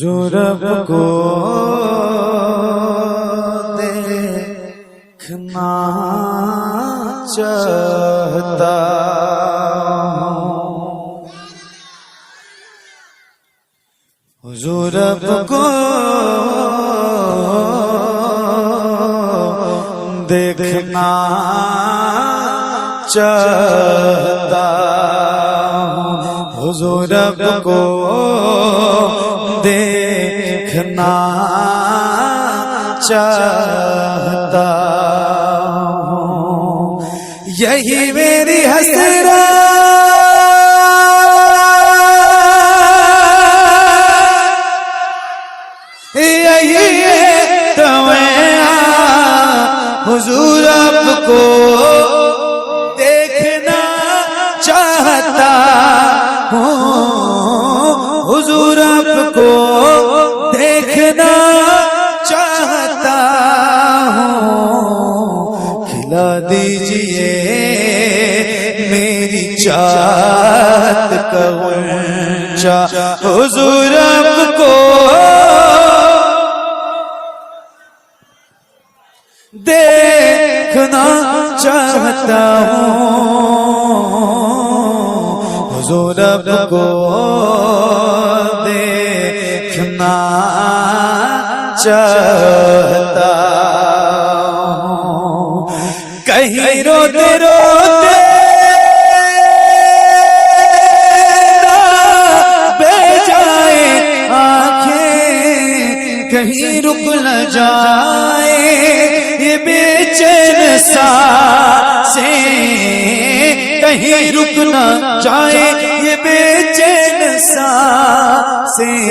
हुजूर को देखना चाहता हूँ, हुजूर को देखना चाहता हूँ, हुजूर को देखना चाहता हूँ। यही मेरी हसरत, यही तमन्ना, हुजूर आपको देखना चाहता हूँ, हुजूर आपको देखना चाहता हूँ। खिला दीजिए मेरी चाहत का गुंचा, हुजूर आपको देखना चाहता हूँ, हुजूर आपको देखना चाहता हूँ। कहीं रोते रोते बह जाए आंखें, कहीं रुक न जाए ये बेचैन सांसें, कहीं रुक न जाए ये बेचैन सांसें।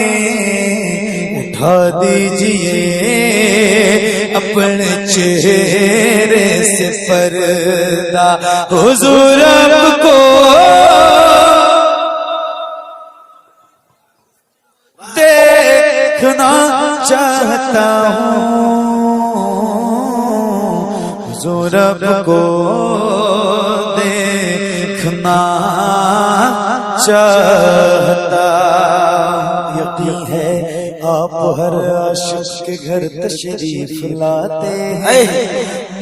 उठा दीजिए अपने चेहरे से पर्दा, हुजूर आपको देखना चाहता हूँ, हुजूर आपको देखना चाहता। यकीन है आप हर आशिक के घर तशरीफ लाते हैं,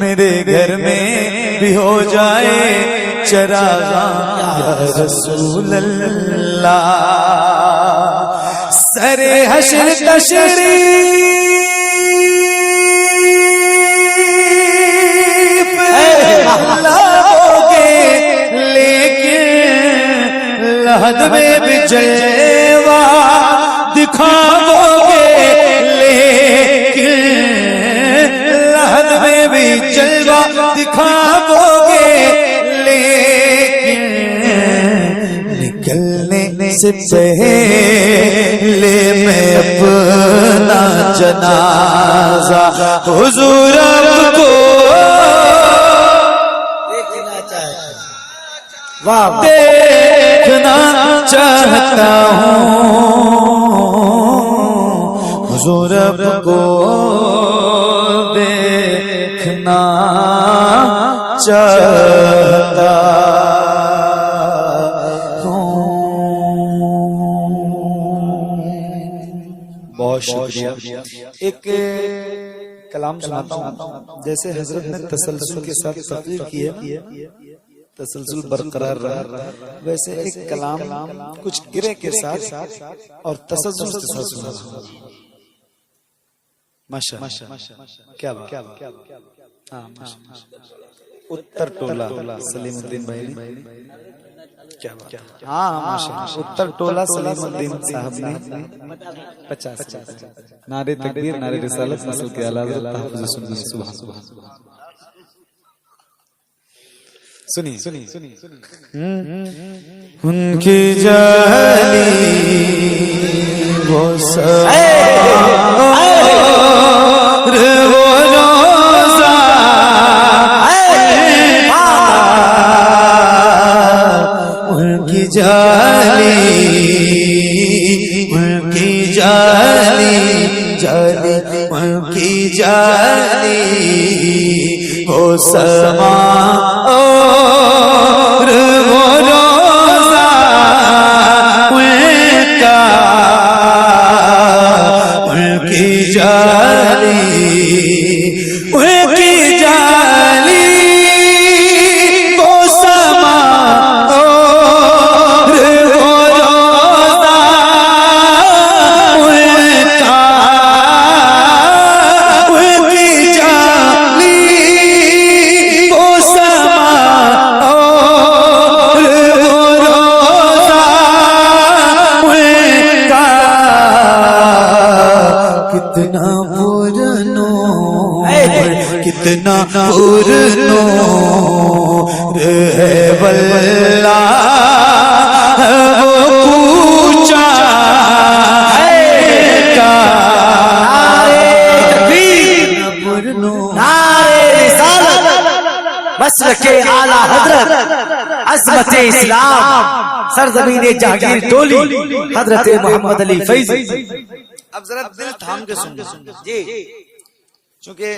मेरे घर में भी हो जाए चरागा या रसूल अल्लाह। सरे हश्र तशरीफ लाओगे, लेकिन लहद में भी जलवा दिखाओगे, लेकिन लहद में भी जलवा दिखाओगे, लेकिन निकलने से पहले मैं अपना जनाजा हुजूर आपको देखना चाहता, वाह देखना चाहता हूँ, हुजूर आपको देखना चाहता हूँ। बहुत शुक्रिया। एक कलाम सुनाता हूँ, जैसे हजरत ने तसलसल के साथ तकरीर की है, तसलसल बरकरार रहा, वैसे एक कलाम कुछ गिरे के साथ और तसलसल के साथ सुना। माशा क्या बात, हाँ उत्तर टोला सलीमुद्दीन भाई ने क्या बात, हाँ माशा उत्तर टोला सलीमुद्दीन साहब ने 50 नारे तकबीर नारे रिसालत नस्ल के आला तहफ़्फ़ुज़ सुन्नत। सुभान सुभान सुनिए उनकी जाली वो उनकी जाली हो समा और वो रोज़ा उनका उनकी जाली, उनकी जाली वो समा और वो रोज़ा उनका, उनकी जाली वो समा और वो रोज़ा उनका। कितना कितना पुरनूर है वल्लाह वो पूछा का मसलके आला हजरत अज़मत इस्लाम सरज़मीने जहांगीर टोली हजरत मोहम्मद अली फैज़। अब जरा दिल थाम के सुन जी, क्योंकि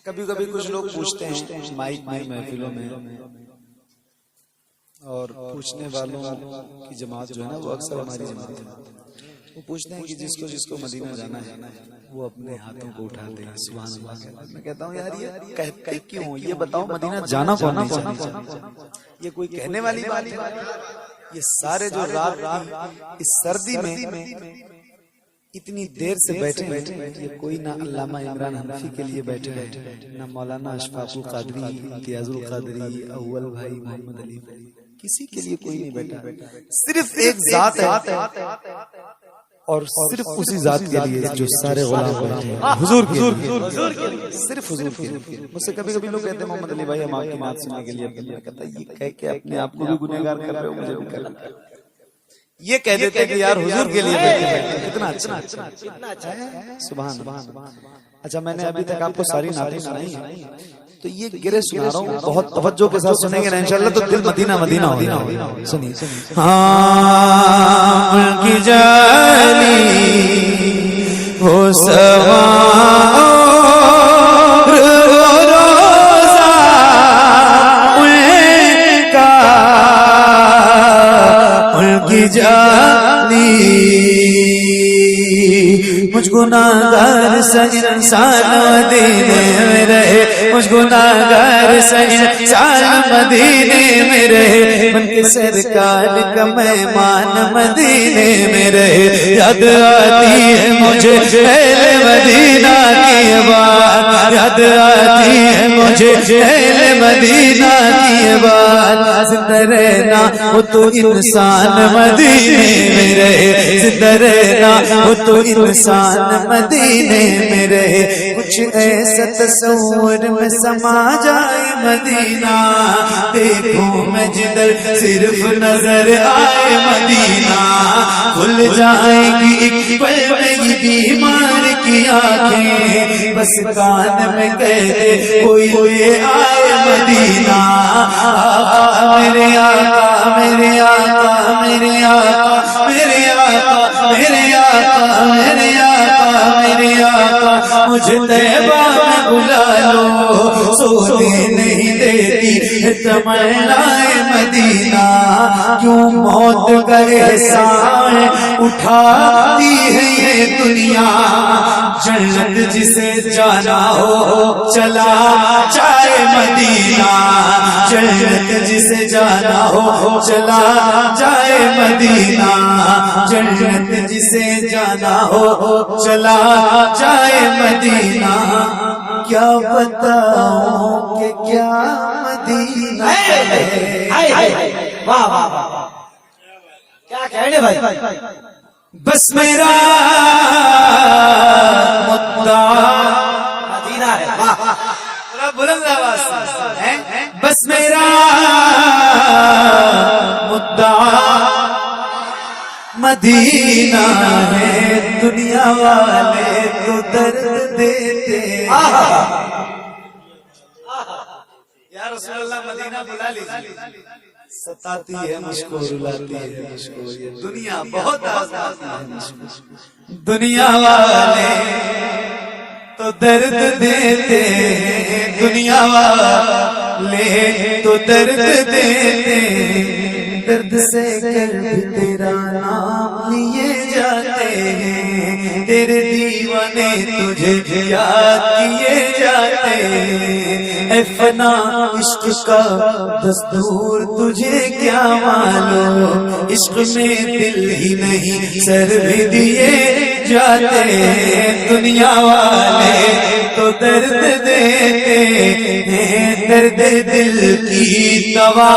कभी कभी कुछ लोग पूछते हैं माइक में महफिलों में, और पूछने वालों की जमात जो है ना वो अक्सर हमारी जमात है। वो पूछते हैं कि जिसको जिसको मदीना जाना है वो अपने हाथों को उठाते हैं सुभान अल्लाह। मैं कहता हूँ यार ये कहते क्यों, ये बताओ मदीना जाना कौन नहीं चाहता, ये कोई कहने वाली बात है? ये सारे जो रात इस सर्दी में इतनी देर से बैठे हैं, ये कोई ना अल्लामा इमरान हनफी के लिए बैठे हैं, ना मौलाना अशफाकुल कादरी, इम्तियाजुल कादरी, अव्वल भाई मोहम्मद अली, किसी के लिए कोई नहीं बैठा। सिर्फ एक जात है और सिर्फ उसी जात के लिए जो सारे गुलाम बैठे हैं, हुजूर के लिए, सिर्फ हुजूर के लिए। मुझसे कभी कभी लोग कहते हैं मोहम्मद अली भाई हम आपकी बात सुनने के लिए, मैं कहता ये कह के अपने आप को भी गुनहगार कर रहे हो, मुझे भी कर, ये कह देते कि यार हुजूर के लिए बैठे हैं। कितना अच्छा सुभान सुभान। अच्छा मैंने अभी तक आपको सारी नातें सुनाई है, तो ये गिरे सुना रहा हूँ, बहुत तवज्जो के साथ सुनेंगे ना इंशाल्लाह तो दिल मदीना मदीना मदीना होगा। सुनिए हाँ उनकी जाली वो सवा जाली मुझको नागार सा इंसान मदीने में रहे, मुझको नागार सा इंसान मदीने में रहे, उनके सरकार का मेहमान मदीने में रहे। याद आती है मुझे अहले मदीना की बात, याद आती है मुझे अहले मदीना की बात। जिंदा रहना वो तो इंसान मदीने में रहे, जिंदा रहना वो तो इंसान मदीने में रहे। कुछ ऐसा तस्वीर में समा जाए मदीना, देखो मैं जिधर सिर्फ नजर आए मदीना, खुल जाएगी एक पल में ये बीमार की आंखें, बस कान में कह दे कोई आए मदीना। मेरे आका मेरे आका मेरे आका मेरे आका मेरे आका मेरे आका मेरे आका मुझे तैबा में बुला लो, सोने नहीं देती तमन्नाए मदीना। क्यों मौत का एहसान उठाती है ये दुनिया, जन्नत जिसे जाना हो चला जाए मदीना, जन्नत जिसे जाना हो चला जाए मदीना, जन्नत जिसे जाना हो चला जाए मदीना। क्या बताऊं कि क्या मदीना है। वाह वाह वाह, क्या कहने भाई। बस मेरा मुद्दा मदीना है, वाह बुलंद आवाज है। बस मेरा मुद्दा मदीना है, दुनिया वाले तो दर्द देते। या रसूलल्लाह मदीना बुला लीजिए, सताती है मुझको रुलाती है मुझको ये दुनिया बहुत आज़ादी है मुझको। दुनिया वाले तो दर्द देते, दुनिया वाले तो दर्द देते, दर्द से कर भी तेरा नाम लिए जाते हैं, तेरे दीवाने तुझे याद किए जाते हैं। ऐ फना इश्क का दस्तूर तुझे क्या मालूम, इश्क में दिल ही नहीं सर भी दिए जाते हैं। दुनिया वाले तो दर्द देते हैं, दर्द दिल की दवा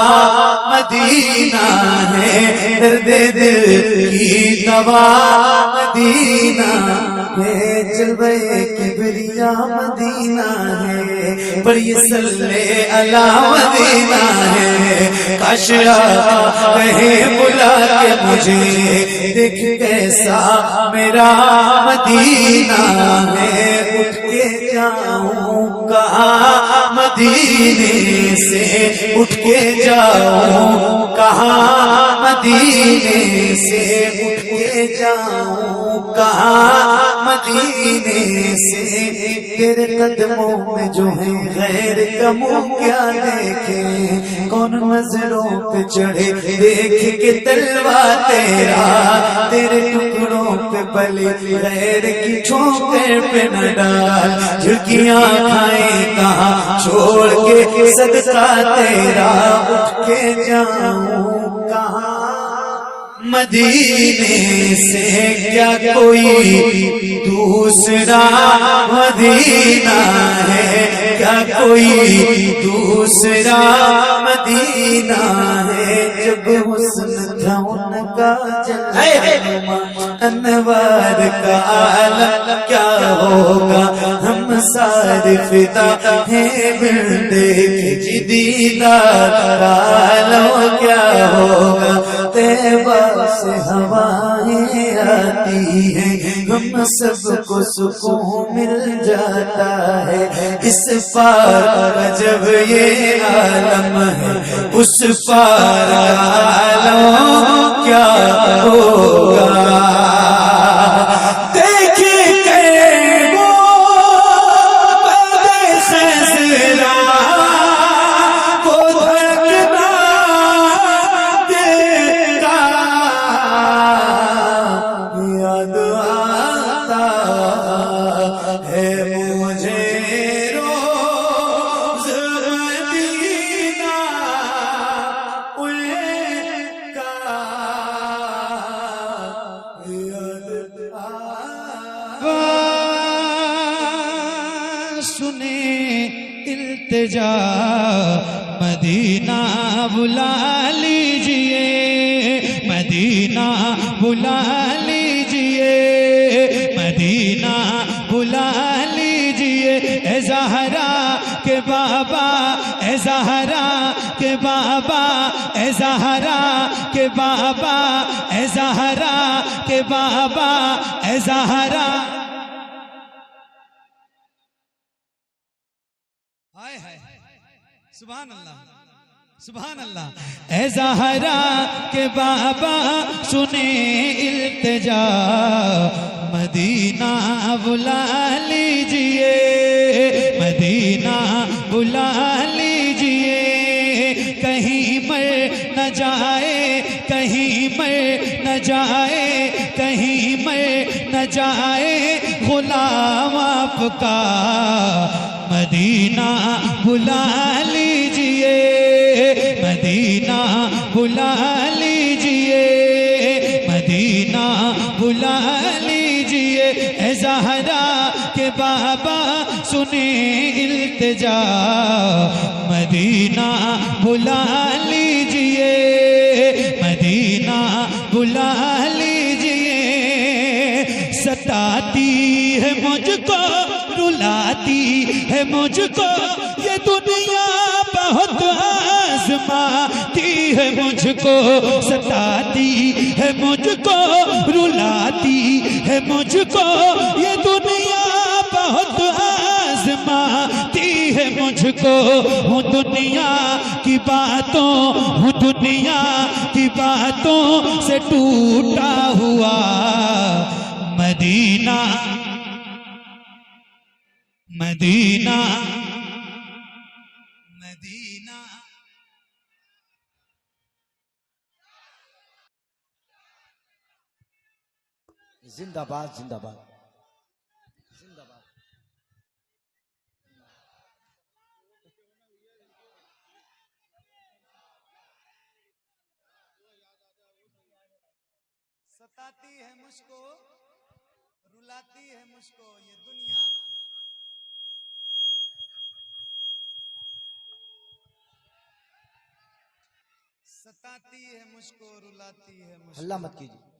मदीना है, दर्द दिल की दवा मदीना है। जलवे किबरिया मदीना है, पर ये सल्ले अला मदीना है। काश कहे बुला के मुझे, देख कैसा मेरा मदीना है। उठ के जाऊं कहाँ मदीने से, उठ के जाऊं कहाँ मदीने से, उठ के जाऊं कहाँ मदीने से। तेरे कदमों में जो है गैर कमो क्या देखे, कौन नजरों पे चढ़े देख के तलवा तेरा। तेरे टुकड़ों पे बलि गैर की ठोकर पे न डाल, झुकियां खाए कहाँ छोड़ के सदका तेरा। उठ के जाऊं कहाँ मदीने से, क्या कोई दूसरा मदीना है, क्या कोई दूसरा मदीना है। जब हुस्न था उनका जलवा, अनवार का आलम क्या होगा, हम सारे फिदा हैं बिन देखे दीदार आलम क्या होगा। तैबा से हवाएं आती हैं, हम सबको सुकून मिल जाता है। इस पार का जब ये आलम है, उस पार आलम क्या होगा। सुने इल्तिजा मदीना बुला लीजिए, मदीना बुला लीजिए, मदीना बुला लीजिए। ए ज़हरा के बाबा, ए ज़हरा के बाबा, ए ज़हरा के बाबा, ए ज़हरा के बाबा, ए ज़हरा। हाय हाय सुभान अल्लाह सुभान अल्लाह। ए ज़हरा के बाबा सुने इल्तिजा, मदीना बुला लीजिए, मदीना बुला लीजिए। कहीं मर न जाए, कहीं मर न जाए, कहीं मर न जाए गुलाम आपका, मदीना बुला लीजिए, मदीना बुला लीजिए, मदीना बुला लीजिए। ए ज़हरा के बाबा सुने इल्तिजा, मदीना बुला लीजिए, मदीना बुला लीजिए। सताती है मुझको, रुलाती है मुझको ये दुनिया, बहुत आज़माती है मुझको। सताती है मुझको, रुलाती है मुझको ये दुनिया, बहुत आज़माती है मुझको। हूँ दुनिया की बातों, हूँ दुनिया की बातों से टूटा हुआ, मदीना मदीना मदीना। जिंदाबाद जिंदाबाद जिंदाबाद। सताती है मुझको, रुलाती है मुझको ये दुनिया, सताती है मुझको, रुलाती है मुझको। हल्ला मत कीजिए।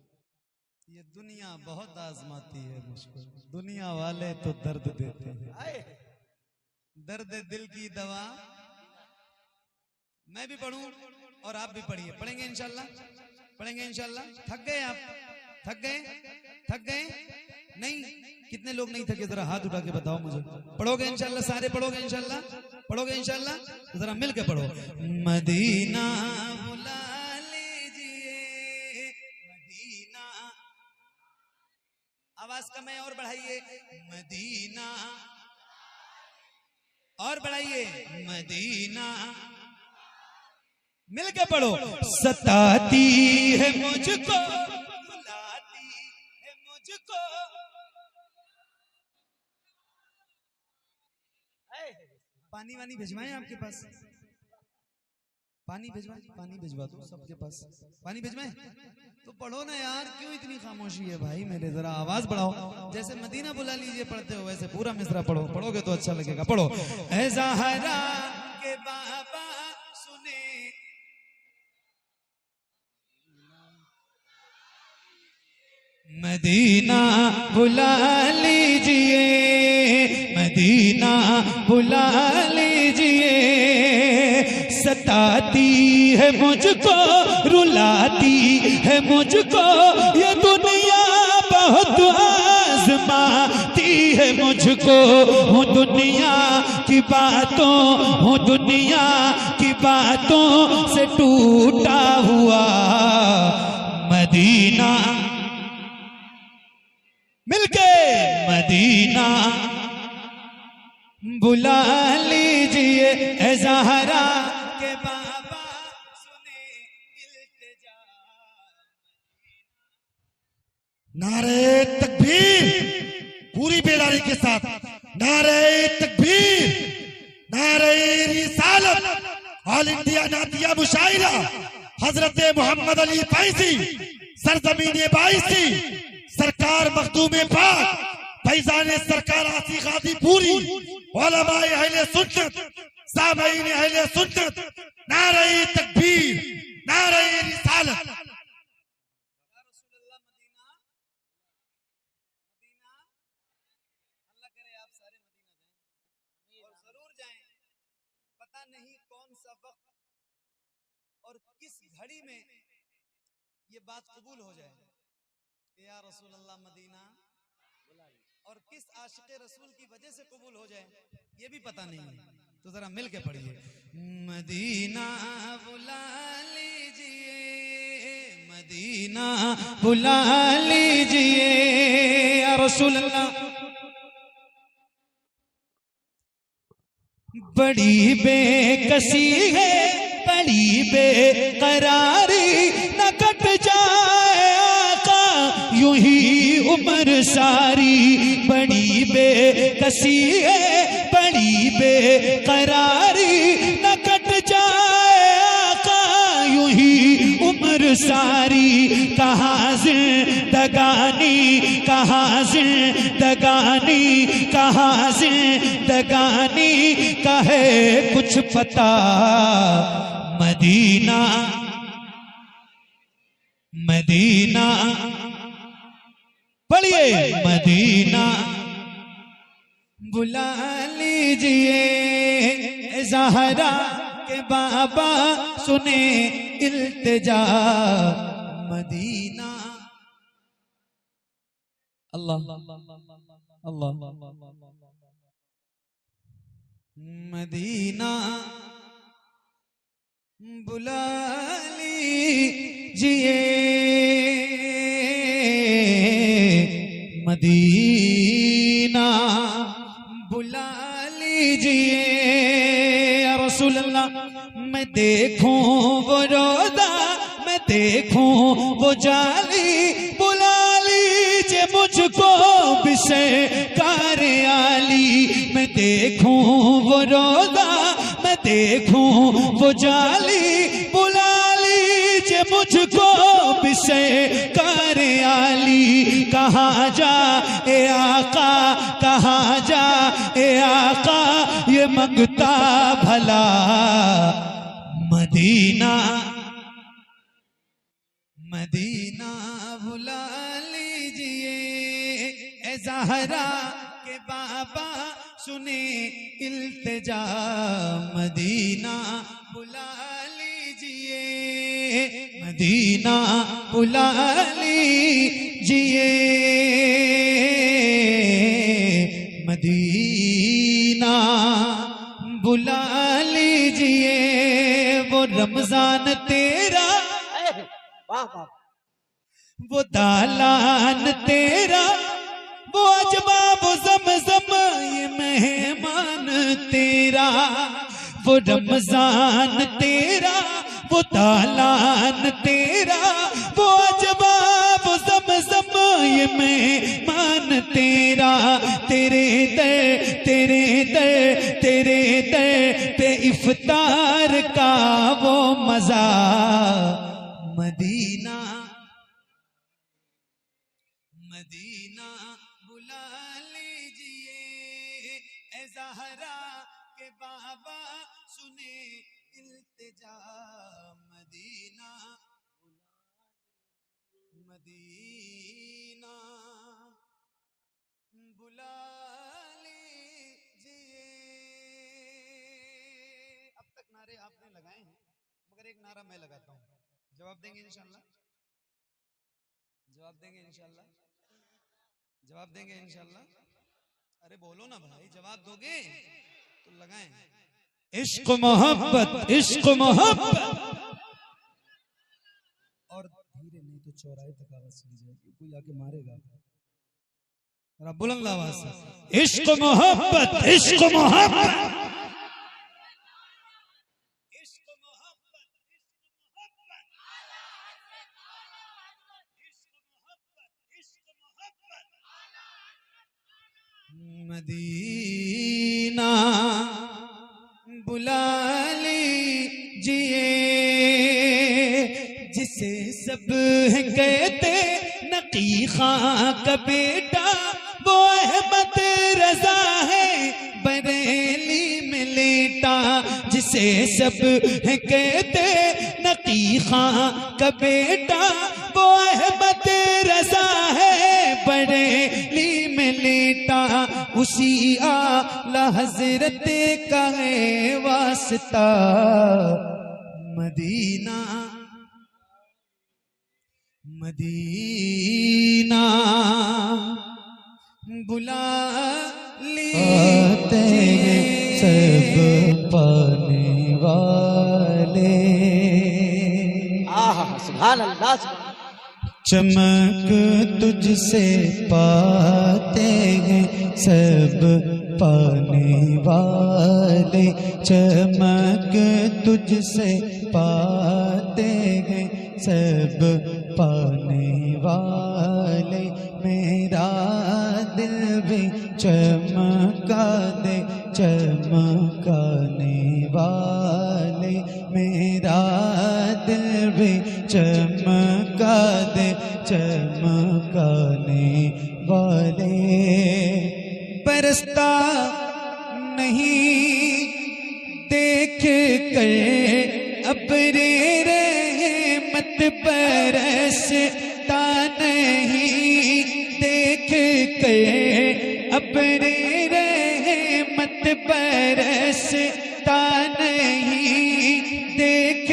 ये दुनिया बहुत आजमाती है मुझको। दुनिया वाले तो दर्द देते हैं, दर्द दिल की दवा। मैं भी पढ़ूं और आप भी पढ़िए। पढ़ेंगे इंशाल्लाह, पढ़ेंगे इंशाल्लाह। थक गए आप? थक गए? थक गए? नहीं? कितने लोग नहीं थके? जरा हाथ उठा के बताओ मुझे। पढ़ोगे इंशाल्लाह? सारे पढ़ोगे इंशाल्लाह? पढ़ोगे इंशाल्लाह? तो जरा मिल के पढ़ो। मदीना बुला लीजिए, मदीना। आवाज कम है, और बढ़ाइए। मदीना, और बढ़ाइए। मदीना, मिलके पढ़ो। सताती है मुझको, रुलाती है मुझको। पानी वानी भिजवाएं आपके पास? पानी भिजवाएं? पानी भिजवा दो सबके पास। पानी भिजवाएं? तो पढ़ो ना यार, क्यों इतनी खामोशी है भाई मेरे? जरा आवाज बढ़ाओ। जैसे मदीना बुला लीजिए पढ़ते हो, वैसे पूरा मिसरा पढ़ो। पढ़ोगे तो अच्छा लगेगा। पढ़ो। ऐ ज़हरा के बाबा सुने, मदीना बुला लीजिए, मदीना बुला लीजिए। सताती है मुझको, रुलाती है मुझको ये दुनिया, बहुत आजमाती है मुझको। हूँ दुनिया की बातों, हूँ दुनिया की बातों से टूटा हुआ। मदीना, मिलके मदीना बुला लीजिए। ऐ ज़हरा के बाबा सुने इल्तिजा। नारे तकबीर, पूरी बेदारी के साथ नारे तकबीर, नारे रिसालत, ऑल इंडिया नातिया मुशायरा हजरत मोहम्मद अली फैजी, सरजमीन बाईसी, सरकार मखदूम पाक, फैजान सरकार आसी गादी पूरी, उलमाए अहले सुन्नत, सामईन अहले सुन्नत, नारे तकबीर, नारे रिसालत। नहीं कौन सा वक्त और किस घड़ी में ये बात कबूल हो जाए कि या रसूल अल्लाह मदीना, और किस आशिक़े रसूल की वजह से कबूल हो जाए ये भी पता नहीं है। तो जरा मिल के पढ़िए। मदीना बुला लीजिए, मदीना बुला लीजिए या रसूल अल्लाह। बड़ी बेकसी है, बड़ी बेकरारी, न कट जाए आका यूं ही उम्र सारी। बड़ी बेकसी है, बड़ी बेकरारी, न कट जाए आका यूं ही उम्र सारी। कहाँ जिंदगानी, कहाँ जिंदगानी, कहाँ जिंदगानी कहे कुछ पता। मदीना, मदीना पढ़िए। मदीना बुला लीजिए, ज़हरा के बाबा सुने इल्तिजा। मदीना, अल्लाह अल्लाह। मदीना बुला लीजिए, मदीना बुला लीजिए या रसूल अल्लाह। मैं देखूं वो रोदा, मैं देखूं वो जाली, बुला लीजिए शकार आली, मैं देखूं वो रोजा, मैं देखूं वो जाली, बुला लीजिए मुझको भी शकार आली। कहाँ जा ए आका, कहाँ जा ए आका, ये मंगता भला मदीना, मदीना बुला लीजिए। ए ज़हरा के बाबा सुने इल्तिजा, मदीना बुला लीजिए, मदीना बुला लीजिए, मदीना बुला लीजिए। वो रमजान तेरा, वो दालान तेरा, वो अजमा वो ज़मज़म ये मेहमान तेरा। वो रमजान तेरा, वो दालान तेरा, वो अजमा वो ज़मज़म ये मेहमान तेरा। तेरे दर, तेरे दर, तेरे दर पे इफ्तार का वो मज़ा, मदीना, मदीना बुला लीजिए। ए ज़हरा के बाबा सुने इल्तिजा, मदीना, मदीना बुला लीजिए। अब तक नारे आपने लगाए हैं, मगर एक नारा मैं लगाता हूँ। जवाब देंगे इंशाल्लाह, जवाब देंगे इंशाल्लाह, जवाब देंगे इंशाल्लाह। अरे बोलो ना भाई, जवाब दोगे तो लगाएं। इश्क मोहब्बत, इश्क मोहब्बत। और धीरे नहीं तो चौराहे तक आवाज सुनी जाएगी, कोई आके मारेगा। जरा बुलंद आवाज से, इश्क मोहब्बत, इश्क मोहब्बत, मदीना बुला लीजिए। जिसे सब है कहते नकी खां का बेटा, वो अहमद रजा है बरेली में लेटा। जिसे सब है कहते नकी खां का बेटा, वो अहमद रजा है बरेली में लेटा। उसी आला हजरत का है वास्ता, मदीना, मदीना बुला लीजिए। सब पाने वाले, आहा सुभान अल्लाह, चमक तुझसे पाते हैं सब पाने वाले। चमक तुझसे पाते हैं सब पाने वाले। मेरा दिल भी चमका दे चमकाने वाले। मेरा दिल भी चमका दे चमकाने वाले। बरसता नहीं देख कर अपने रहमत बरसता नहीं देख कर अपने रहमत बरसता नहीं देख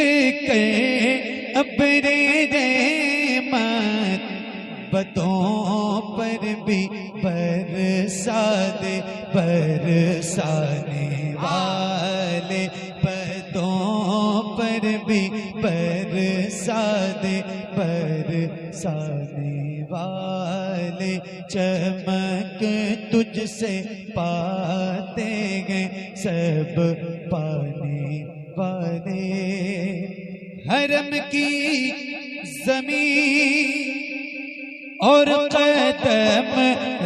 कर अपने रहमत बतों पर भी बरसा दे बरसाने वाले। बतों पर भी बरसा दे बरसाने वाले। चमक तुझसे पाते हैं सब पाने वाले। हरम की जमीन और कदम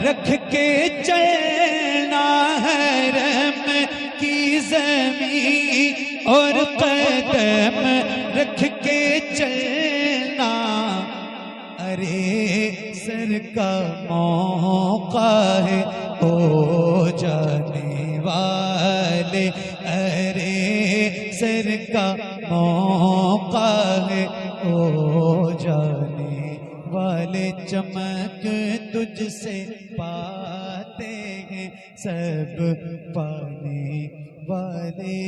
रख के चलना हरम की ज़मीं और कदम रख के चलना। अरे सर का मौका है ओ जाने वाले, अरे सर का मौका है ओ जाने वाले। चमक तुझसे पाते हैं सब पाने वाले।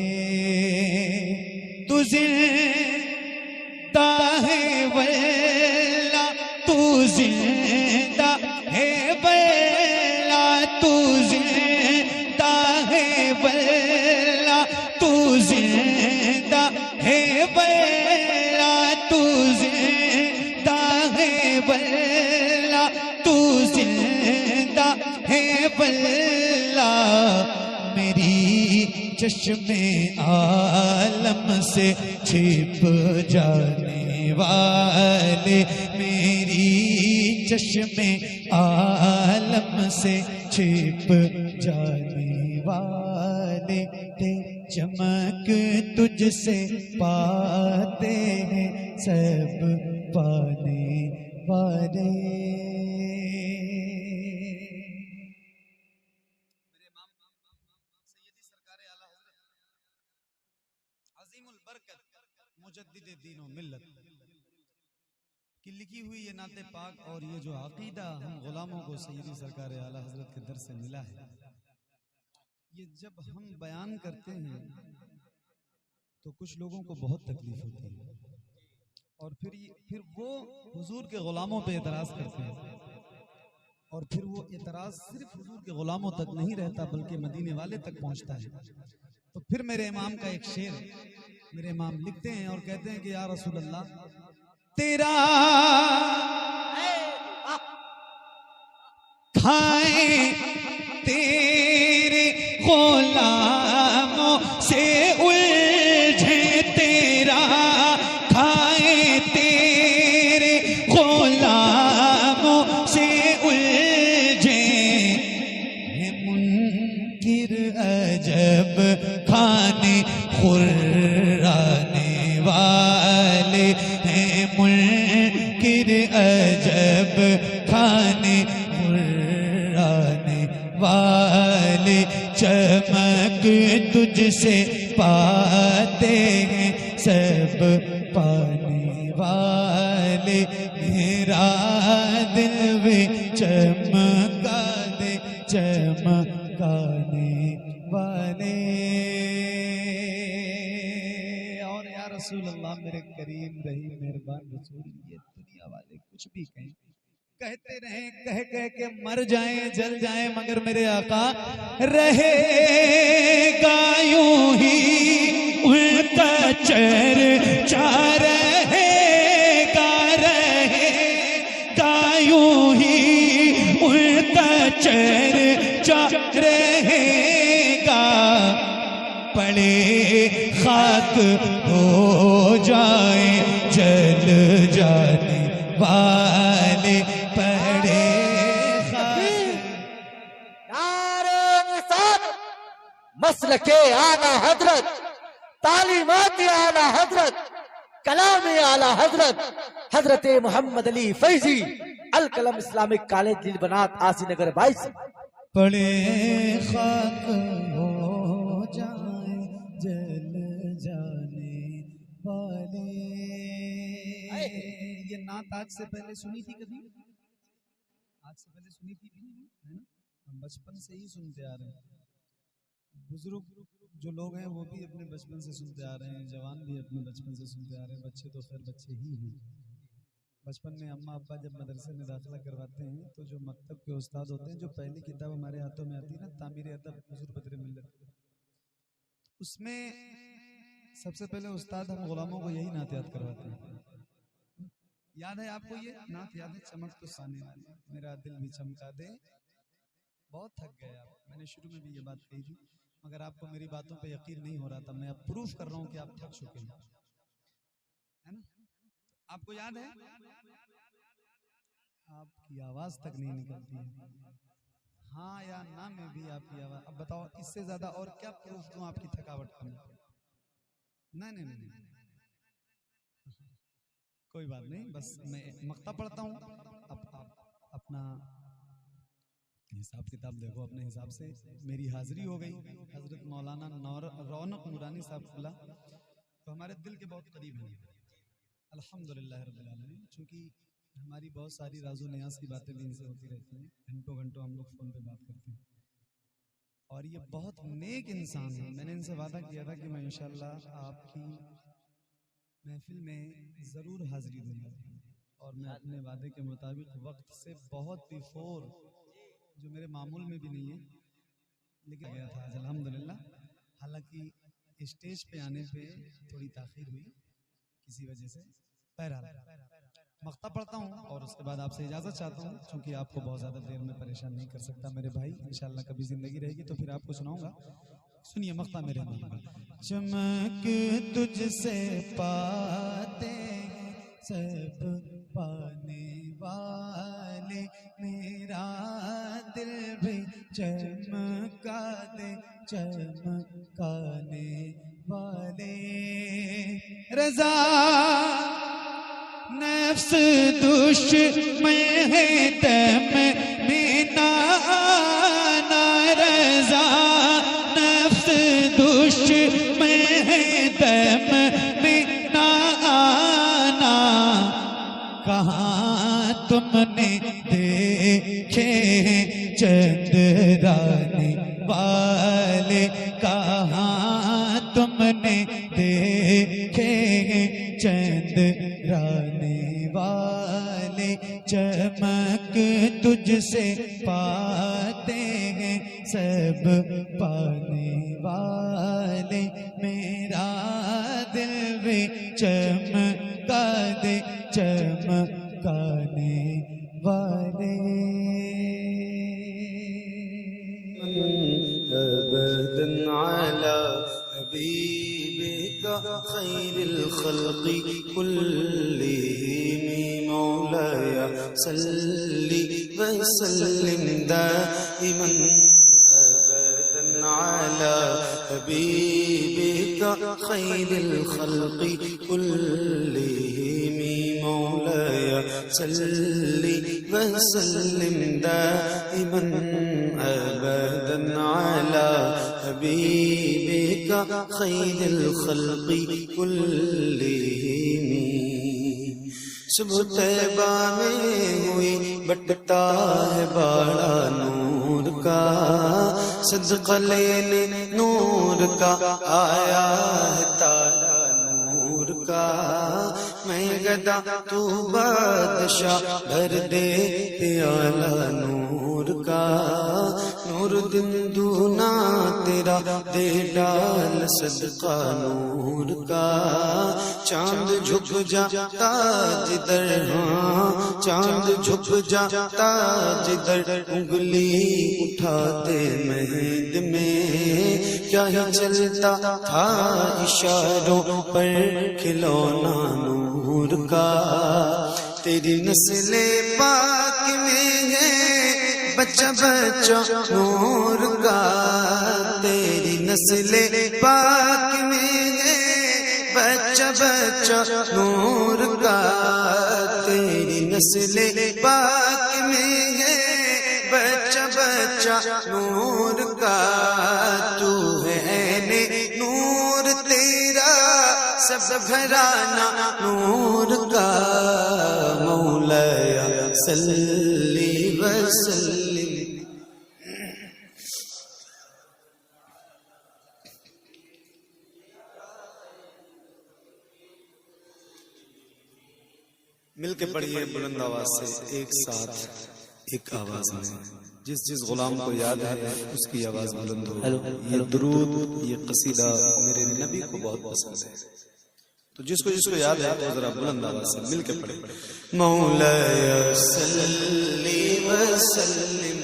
तू जिंदा है वल्ला, तू जिंदा है वल्ला, तू जिंदा है वल्ला, तू जिंदा है वल्ला, तू जिंदा है वल्ला, तू जिंदा है वल्ला। मेरी चश्मे आलम से छिप जाने वाले, मेरी चश्मे आलम से छिप जाने वाले। ते चमक तुझसे पाते हैं सब पाने वाले। अज़ीमुल बरकत मुजद्दिद दीन व मिल्लत की लिखी हुई ये नाते पाक और ये जो अकीदा हम गुलामों को सैयदी सरकार आला हजरत के दर से मिला है, ये जब हम बयान करते हैं तो कुछ लोगों को बहुत तकलीफ होती है और फिर वो हुजूर के गुलामों पे एतराज करते हैं और फिर वो एतराज सिर्फ हुजूर के गुलामों तक नहीं रहता बल्कि मदीने वाले तक पहुंचता है। तो फिर मेरे इमाम का एक शेर मेरे इमाम लिखते हैं और कहते हैं कि या रसूल अल्लाह तेरा खाए तेरे गुलामों से उलझे, तेरा खाए तेरे गुलामों से उलझे। है मुनकिर अजब खाने खुर्राने वाले, हैं मुनकिर अजब खाने खुर्राने वाले। चमक तुझसे पाते हैं सब पाने वाले। मेरा दिल भी चमका दे चमकाने वाले। और या रसूल अल्लाह मेरे करीम रही मेहरबान रसूल, ये दुनिया वाले कुछ भी कहें, कहते रहें, कह कह के मर जाएं जल जाएं, मगर मेरे आका रहेगा यूं ही उनका चर्चा रहेगा, रहेगा यूं ही उनका चर्चा रहेगा। पड़े खाक हो जाए जल जाने वाले, पड़े मसलके आला हजरत, तालीमात आला हजरत, कलाम आला हजरत, हजरत मोहम्मद अली फैजी अल कलम इस्लामिक कॉलेज दिल बनात आसी नगर 22। पड़े खाक हो जाए जल जाने वाले। ये नात आज से पहले सुनी थी कभी? आज से पहले सुनी थी है ना? हम बचपन से ही सुनते आ रहे हैं। बुजुर्ग जो लोग हैं वो भी अपने बचपन से सुनते आ रहे हैं, जवान भी अपने बचपन से सुनते आ रहे हैं, बच्चे तो खैर बच्चे ही हैं। बचपन में अम्मा अब्बा जब मदरसे में दाखिला करवाते हैं तो जो मकतब के उस्ताद होते हैं, जो पहली किताब हमारे हाथों में आती है ना, तामीर अदब हुजूर बदर मिल्लत, उसमें सबसे पहले उस्ताद हम गुलामों को यही नात याद करवाते हैं। याद है आपको ये नात? याद है? चमक तो साने वाली, मेरा दिल भी चमका दे। बहुत थक गए आप, मैंने शुरू में भी ये बात कही थी, मगर आपको मेरी बातों पे यकीन नहीं हो रहा था। मैं अब प्रूफ कर रहा हूं कि आप थक चुके हैं, है ना? आपको याद है आपकी आवाज तक नहीं निकलती है। हाँ या ना में भी आपकी आवाज। अब बताओ इससे ज्यादा और क्या प्रूफ दूं आपकी थकावट का मैं? नहीं, कोई बात नहीं, बस मैं मक्ता पढ़ता हूँ। अब आप अपना हिसाब किताब देखो अपने हिसाब से। मेरी हाजिरी हो गई हजरत मौलाना रौनक नूरानी साहब खुला, तो हमारे दिल के बहुत करीब हैं अल्हम्दुलिल्लाह रब्बिल आलमीन। चूँकि हमारी बहुत सारी राजो न्याज की बातें भी इनसे होती रहती हैं, घंटों घंटों हम लोग फ़ोन पे बात करते हैं। और ये बहुत नेक इंसान है। मैंने इनसे वादा किया था कि मैं इंशाल्लाह आपकी महफिल में ज़रूर हाजिरी दूंगा, और मैं अपने वादे के मुताबिक वक्त से बहुत बिफोर, जो मेरे मामूल में भी नहीं है, लेकिन गया था आज अल्हम्दुलिल्लाह। हालांकि स्टेज पे आने पे थोड़ी ताख़ीर हुई किसी वजह से। बहरहाल मक्ता पढ़ता हूँ और उसके बाद आपसे इजाज़त चाहता हूँ, क्योंकि आपको बहुत ज़्यादा देर में परेशान नहीं कर सकता मेरे भाई। इंशाल्लाह कभी ज़िंदगी रहेगी तो फिर आपको सुनाऊंगा। सुनिए मक्ता मेरे भाई। चमक तुझसे पाते सब पाने वाले, मेरा दिल भी चमका दे चमकाने वाले। रज़ा नफ्स दुश्मन है दम में ना आना, रज़ा नफ्स दुश्मन है दम में ना आना। कहाँ तुमने देखे चंद्राने वाले, कहाँ तुमने देखे चंद्राने वाले। चमक तुझसे पाते हैं सब पाने वाले, मेरा दिल भी चमका दे चमकाने वाले। अबदन अला हबीबिका खैरिल खल्क़ि कुल्लिहिम मौलाया सल्लि व सल्लिम दाइमन। अबदन अला हबीबिका खैरिल खल्क़ि कुल्लिहिम मौलाया सल्लि व सल्लिम दाइमन। अबदन अला हबीबिका खैरिल खल्क़ि कुल्लिहिम। सुबह तैबा में हुई बटता है बाड़ा नूर का, सदका लेने नूर का आया है तारा नूर का। मैं गदा तू बादशाह भर दे प्याला नूर का। नूर दिन दूना तेरा दे डाल सदका नूर का। चांद झुक जाता जिधर, हाँ चांद झुक जाता जिधर, उंगली उठाते महद में क्या ही चलता था इशारों पर खिलौना नूर का। तेरी नस्ले पाक में है बच्चा बच्चा नूर का। तेरी नस्ले पाक में है बच्चा बच्चा नूर का। तेरी नस्ले पाक में है बच्चा बच्चा नूर का। तू है ने नूर तेरा सब घराना नूर का। मौलाया सल्ली व सल्लिम। मिलके पढ़िए बुलंद आवाज से, एक साथ एक आवाज में। जिस जिस गुलाम को याद है उसकी आवाज बुलंद हो। ये दुरूद, ये कसीदा मेरे नबी को बहुत पसंद है, तो जिसको जिसको याद है तो जरा बुलंद आवाज से मिलके पढ़े। मौलाया सल्ली व सल्लिम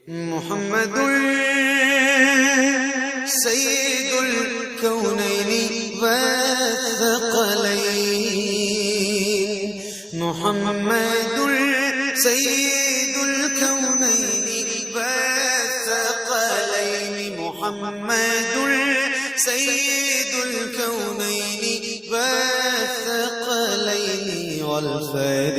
मोहम्मद सय्यदुल कौनैनि वत्थक़लैन मुहम्मदुल सय्यदुल कौनैनि वत्थक़लैन मुहम्मदुल सय्यदुल कौनैनि वत्थक़लैन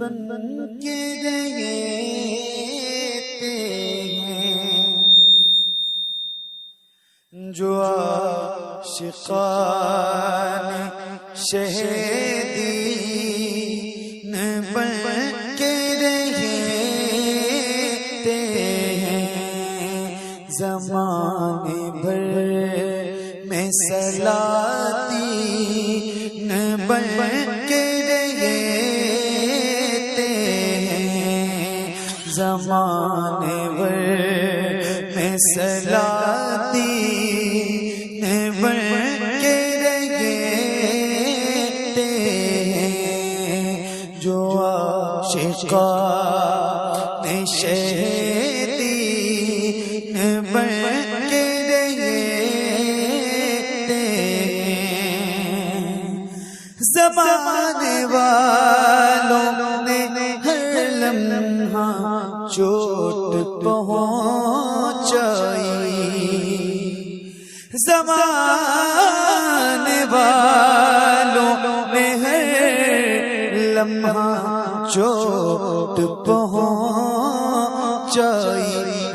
बन के रहते हैं जो आशिकान शहीदीन बन के रहते हैं ज़माने भर में सलातीन बन के ज़माने भर में सलातीन बन के रहते हैं जो आशिकान शहीदीन बन के रहते हैं ज़माने वालों ने हर लम्हा चोट पहुंचाई ज़माने वालों ने हर लम्हा चोट पहुंचाई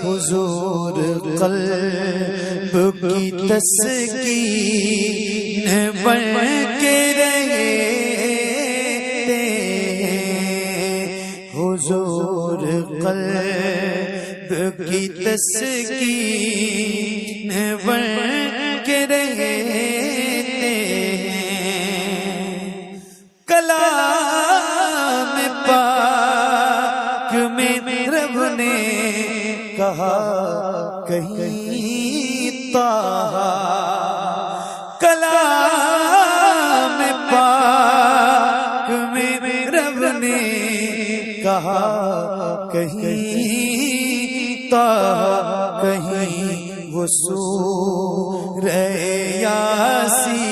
हुजूर क़ल्ब की तस्कीन बन के रहते हुजूर क़ल्ब की तस्कीन बन के रहते कलाम पाक में रब ने कहा कहीं ताहा कलाम पाक में रब ने कहा कहीं ताहा कहीं वो सूरे यासीन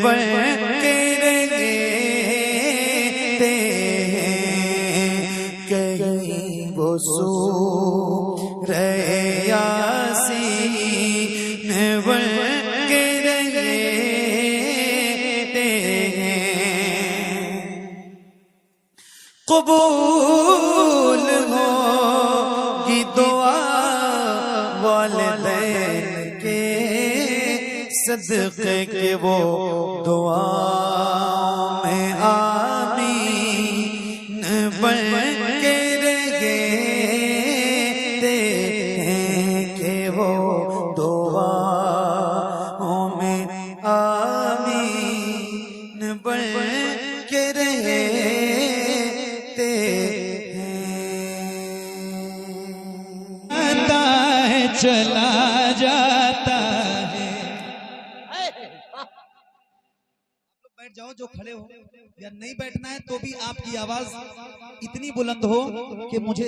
बन के रहते हैं कहीं वो सूरे यासीन बन के रहते हैं कबूल होगी दुआ वालिदैन के सदक़े के वो दुआ में आमीन बन के रहते हैं कि वो दुआ में आमीन बन के रहते हैं चला जाता है। बैठ जाओ जो खड़े हो, या नहीं बैठना है तो भी आपकी आवाज इतनी बुलंद हो कि मुझे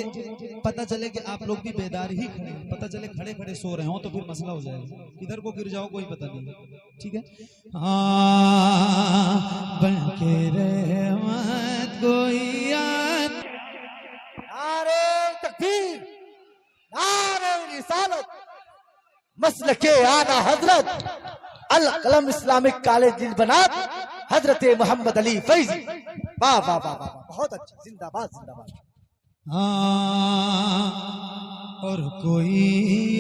पता चले कि आप लोग भी बेदार ही खड़े हो। पता चले खड़े खड़े सो रहे हो तो फिर मसला हो जाएगा, किधर को गिर जाओ कोई पता नहीं। ठीक है, बनके रहमत कोई याद। नारे तकबीर, नारे रिसालत, मसलके आला हजरत अल कलम इस्लामिक कॉलेज दिलबनात हजरत मोहम्मद अली फैजी। वाह वाह वाह वाह, बहुत अच्छा, जिंदाबाद जिंदाबाद। हाँ, और कोई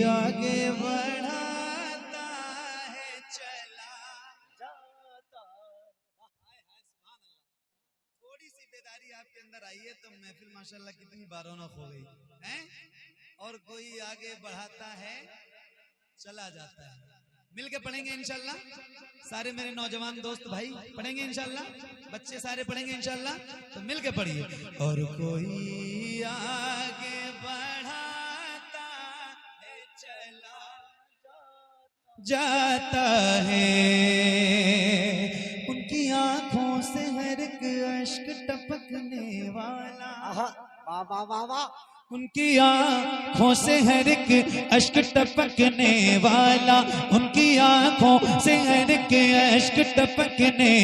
आगे बढ़ाता है चला जाता। थोड़ी सी बेदारी आपके अंदर आई है तो महफिल माशाल्लाह कितनी बारौनक हो गई है। और कोई आगे बढ़ाता है चला जाता है। मिलके पढ़ेंगे इंशाल्लाह, सारे मेरे नौजवान दोस्त भाई पढ़ेंगे इंशाल्लाह, बच्चे सारे पढ़ेंगे इंशाल्लाह, तो मिलके पढ़िए। और कोई आगे बढ़ाता है चला जाता है। उनकी आंखों से हर एक अश्क टपकने वाला। वाह वाह वाह वाह। उनकी आंखों से हर एक अश्क टपकने वाला। उनकी आंखों से हर एक अश्क टपकने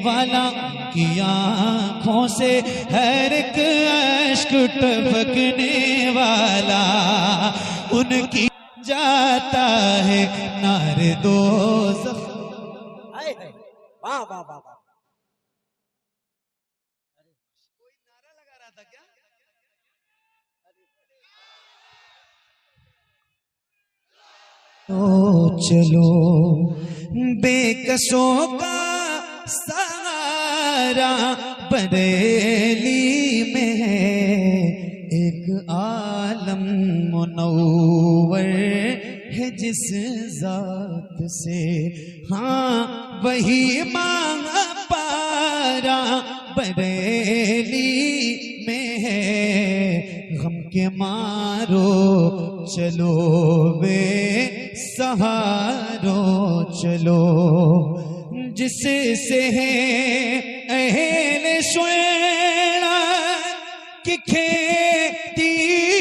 वाला। उनकी आंखों से हर एक अश्क टपकने वाला। उनकी जाता है नारे दोज़ख। वाह वाह वाह वाह। कोई नारा लगा रहा था क्या? तो चलो बेकसों का सहारा बरेली में है एक आलम मुनव्वर है जिस जात से। हाँ वही मांग पारा बरेली में है। गम के मारो चलो वे सहारो चलो जिससे है अहले शुएरा की खेती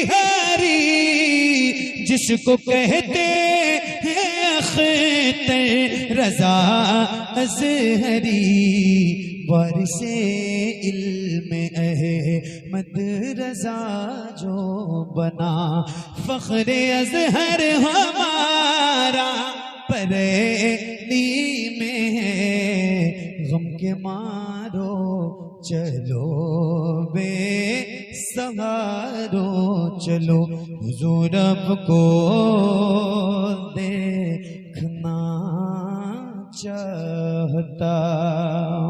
हरी। जिसको कहते हैं अख्तर रजा अज़हरी। वारिसे इल्म अहमद रजा जो बना फ़ख्रे अज़हर हमारा बरेली में है। गम के मारो चलो बे सहारो चलो हुजूर अब को देखना चाहता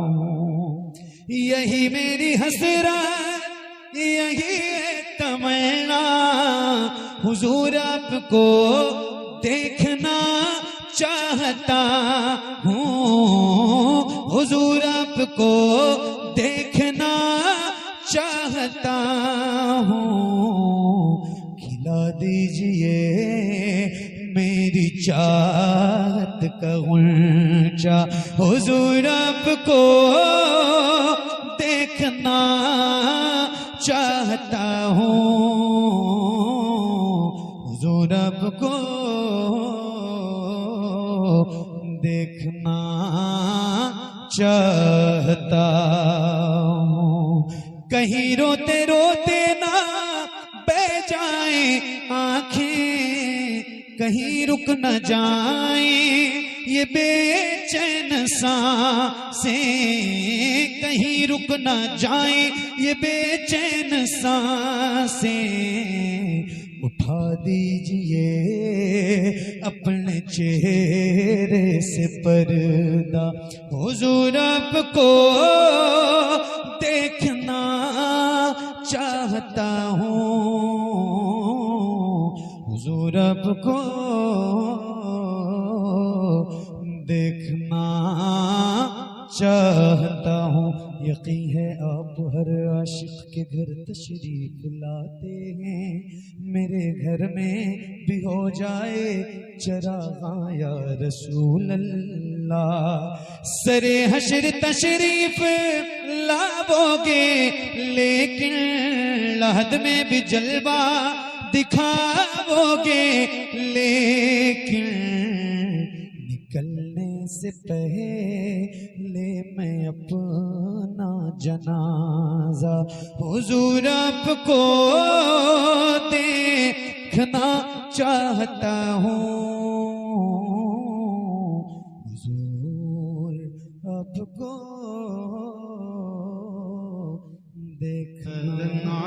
हूँ। यही मेरी हसरत यही है तमन्ना। हुजूर आपको देखना चाहता हूँ। हुजूर आपको देखना चाहता हूँ। खिला दीजिए मेरी चाहत का गुंचा। हुजूर आपको देखना चाहता हूँ। हुजूर आपको देखना चाहता हूँ। कहीं रोते रोते ना बह जाए आंखें। कहीं रुक न जाए ये बेचैन सांसें। कहीं रुक न जाए ये बेचैन सांसें। उठा दीजिए अपने चेहरे से पर्दा। हुजूर आपको देखना चाहता हूँ। हुजूर आपको देखना चाहता हूँ। यकीन है आप हर आशिक के घर तशरीफ लाते हैं। मेरे घर में भी हो जाए चराग़ां या रसूल अल्लाह। ला सरे हशर तशरीफ लाओगे, लेकिन लहद में भी जलवा दिखाओगे, लेकिन निकलने से पहले मैं अपना जनाजा हुजूर आपको देखना चाहता हूँ, हुजूर आपको देखना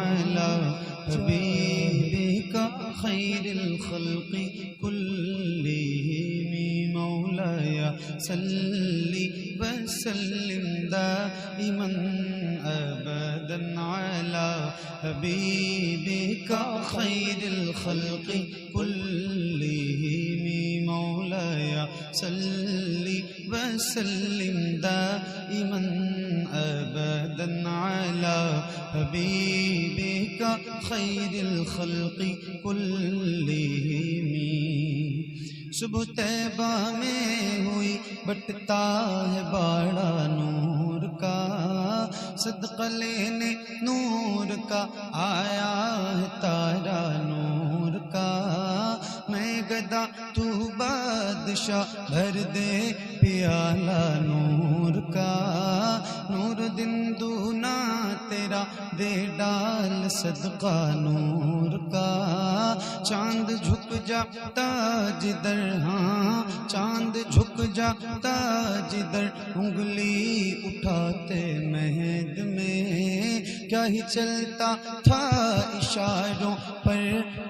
हबीबिका खैरिल खल्क़ि कुल्लिहिम मौलाया सल्ली वसल्लिम दाइमन अबदन अला हबीबिका खैरिल खल्क़ि कुल्लिहिम मौलाया सल्ली वसल्लिम दाइमन अबदन अला हबीबिका खैरिल खल्क़ि कुल्लिहिम। सुबह तैबा में हुई बटता है बाड़ा नूर का, सदका लेने नूर का आया है तारा नूर का। मैं गदा तू बादशाह भर दे प्याला नूर का, नूर दिन दूना तेरा दे डाल सदका नूर का। चांद झुक जाता जिधर, हाँ चांद झुक जाता जिधर, उंगली उठाते महद में क्या ही चलता था इशारों पर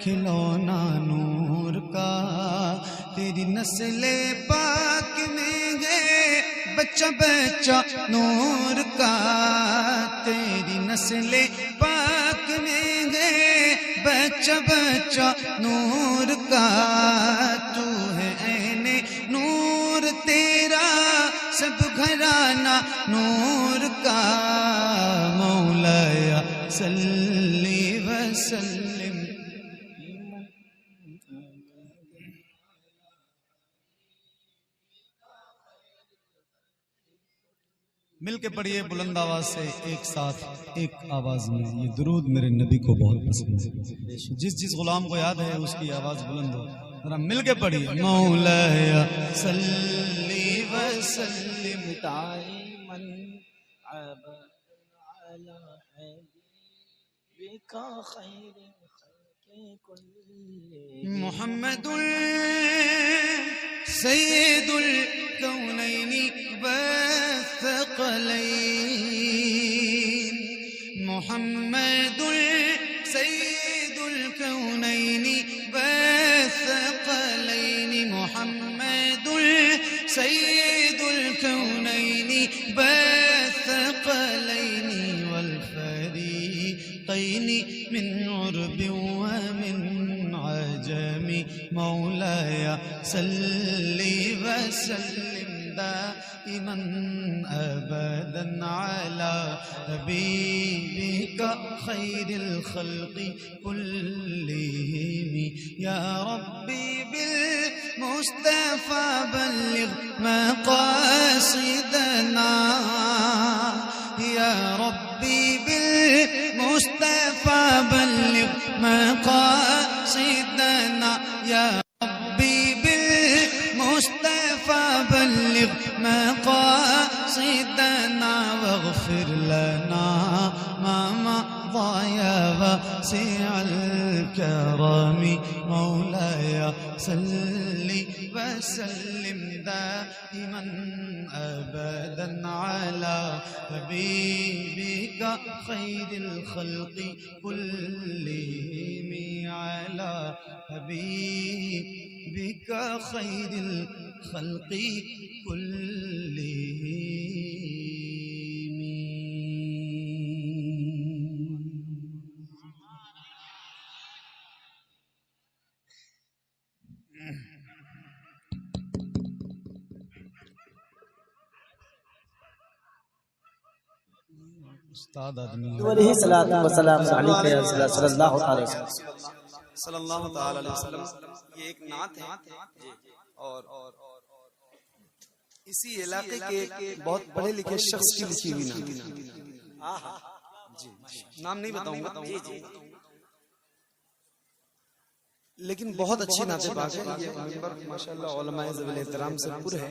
खिलौना नूर का। तेरी नस्ले पाक में है बच्चा बच्चा नूर का, तेरी नस्ले पाक में है बच्चा बच्चा नूर का। तू है ऐने नूर तेरा सब घराना नूर का, मौलाया सल्ली वसल्लिम। मिलके पढ़िए बुलंद आवाज से एक साथ एक आवाज में। ये दुरूद मेरे नबी को बहुत पसंद है। जिस जिस गुलाम को याद है उसकी आवाज बुलंद हो, जरा मिलके पढ़िए। मौलाया सल्ली वसल्लिम दाइमन अला हबीबिका खैरिल खल्क़ि कुल्लिहिम। मुहम्मदुल सय्यदुल कौनैनि वस्सक़लैन, मुहम्मदुल सय्यदुल कौनैनि वस्सक़लैन, मुहम्मदुल सय्यदुल कौनैनि वस्सक़लैन वल फरीक़ैनि मिन उर्बिन व मिन अजमी। मौलाया सल्ली वसल्लिम दाइमन अबदन अला हबीबिका खैरिल खल्क़ि कुल्लिहिम। या रब्बी बिल मुस्तफ़ा बल्लिग़ मक़ासिदना, या रब्बी बिल मुस्तफ़ा बल्लिग़ मक़ासिदना, या रब्बी बिल मुस्तफ़ा बल्लिग़ मक़ासिदना वग़फ़िर लना मा मज़ा या वासिअल करमी। मौलाया सल्ली वसल्लिम दाइमन अबदन अला हबीबिका खैरिल खल्क़ि कुल्लिहिम, अला हबीबिका खैरिल खल्क़ि कुल्लिहिम। उस्ताद आदमी अलैहि सलातु व सलाम अलैहि सल्लल्लाहु अलैहि सल्लल्लाहु अलैहि वसल्लम। ये एक नात है और इसी इलाके के एक बहुत पढ़े लिखे शख्स की लिखी हुई नात, जी नाम नहीं बताऊंगा, लेकिन बहुत अच्छी नाते पाक है। ये मिंबर माशाअल्लाह उलमाए ज़वील एहतराम से पुर है,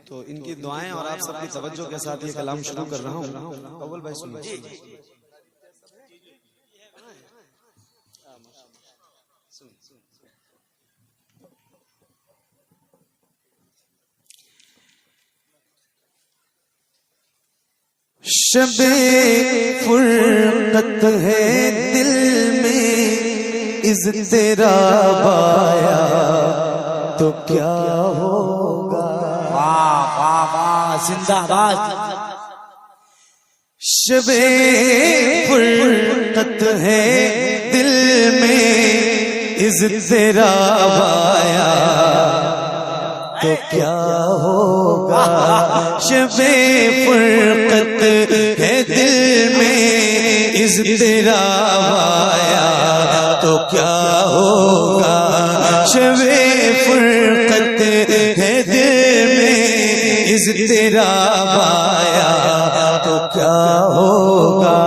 तो इनकी दुआएं और आप सबकी तवज्जो के साथ ये कलाम शुरू कर रहा हूँ। अव्वल भाई सुनिए। शबे फुरकत है दिल में इज़्तिराब आया तो क्या होगा। वाह वाह वाह, जिंदाबाद। शबे फुरकत है दिल में इज़्तिराब आया तो क्या होगा। शबे फुरकत है दिल में इज़्तिराब आया तो क्या होगा। शबे फुरकत है दिल में इज़्तिराब आया तो क्या होगा।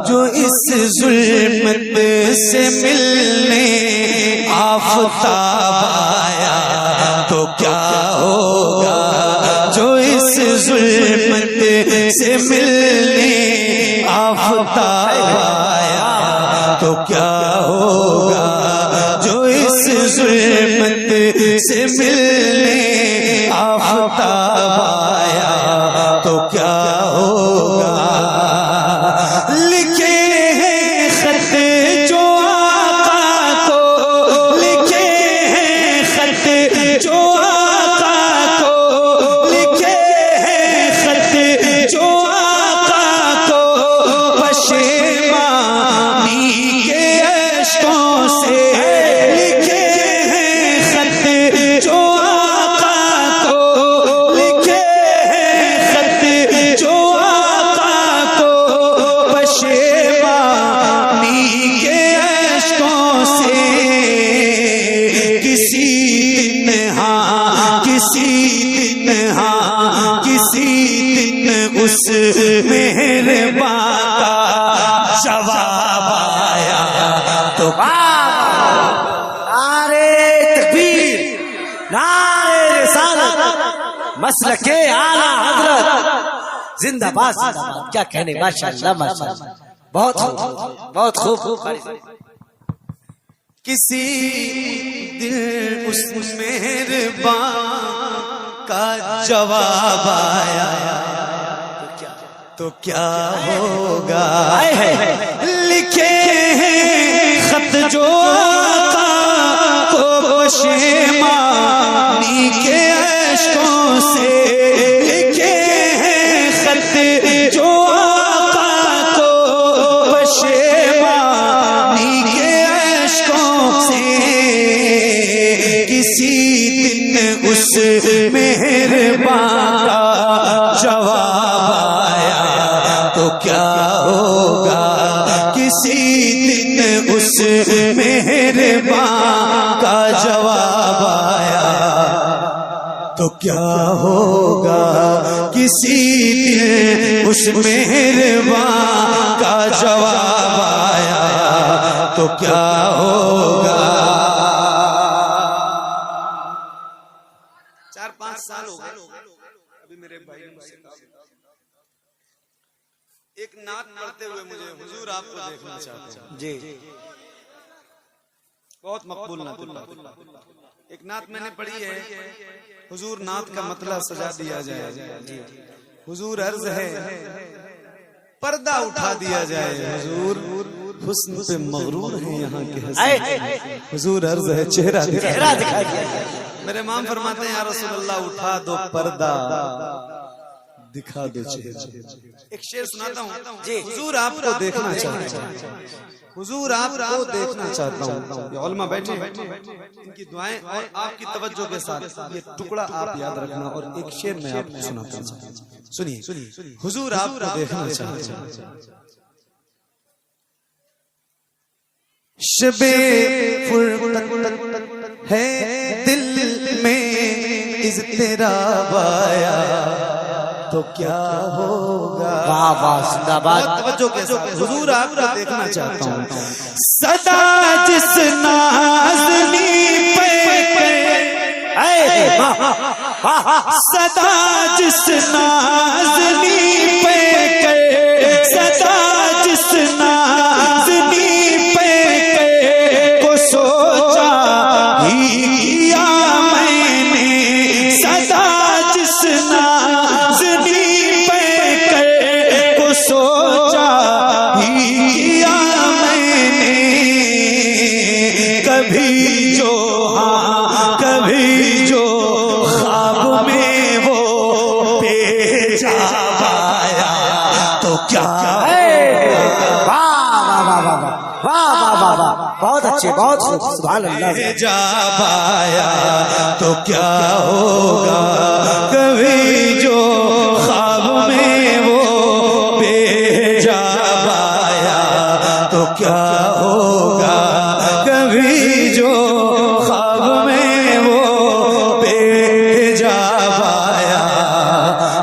जो इस जुल्मत से मिलने आफताब आया तो क्या होगा। जो इस जुल्मत से मिलने आफताब आया तो क्या होगा। जो इस जुल्मत से मिलने आफताब आया तो क्या होगा। लिखे हैं खत जो आका को, लिखे हैं खत जो आका को, लिखे हैं खत जो आका को पशेमानी के अश्कों से। लिखे हैं खत जो आका को, लिखे हैं खत जो आका को पशेमानी के अश्कों से। किसी दिन हाँ, किसी दिन हाँ, किसी दिन उस मेहरबान का जवाब आया तो नारे तकबीर, नारे रिसालत, मसलके आला हजरत, जिंदाबाद जिंदाबाद। क्या कहने, माशाअल्लाह माशाअल्लाह, बहुत खूब बहुत खूब। किसी दिल उस मेहरबान का जवाब आया तो क्या होगा। लिखे हैं खत जो आका को पशेमानी के अश्कों से। लिखे हैं खत जो आका को पशेमानी के अश्कों से। किसी दिन उस मेहरबान का जवाब आया तो क्या होगा। किसी दिन उस मेहरबान का जवाब आया तो क्या होगा। किसी दिन उस मेहरबान का जवाब आया तो क्या होगा। 4-5 साल हो गए अभी मेरे भाई एक नात पढ़ते हुए मुझे हुजूर आपको देखना चाहते हैं जी। बहुत मकबूल नात। एक नात मैंने पढ़ी है, हुजूर नात का मतलब सजा दिया जाए। हुजूर अर्ज है पर्दा उठा दिया जाए। हुजूर हुस्न पे मगरूर है यहाँ के हसन। हुजूर अर्ज है चेहरा दिखा दिया जाए। मेरे इमाम फरमाते हैं या रसूल अल्लाह उठा दो पर्दा दिखा दो चेहरा। एक शेर सुनाता हूँ। हुजूर आपको देखना चाहता हूँ, हुजूर आपको देखना चाहता हूँ। ये उलमा बैठे इनकी दुआएं और आपकी तवज्जो के साथ ये टुकड़ा आप याद रखना और एक शेर मैं आपको सुनाता हूँ। सुनिए। हुजूर आपको देखना चाहता हूँ। शबे फुरकत है दिल में इज़्तिराब मेरा बाया तो क्या होगा। वाह वाह, जिंदाबाद। तवज्जो के साथ हुजूर आपको देखना चाहता हूँ। सदा जिस नाज़नी पे सदा जिस नाज़नी पे सदा जिस नाज़नी पे को सोचा ही किया मैंने, सदा जिस नाज़नी पे को सोचा ही किया मैंने। कभी जो हाँ कभी जो ख्वाब में वो पेशाब आया तो क्या। बहुत अच्छे, बहुत सुभान अल्लाह। पेशाब आया तो क्या होगा। कभी जो ख्वाब में वो पेशाब आया तो क्या होगा। कभी जो ख्वाब में वो पेशाब आया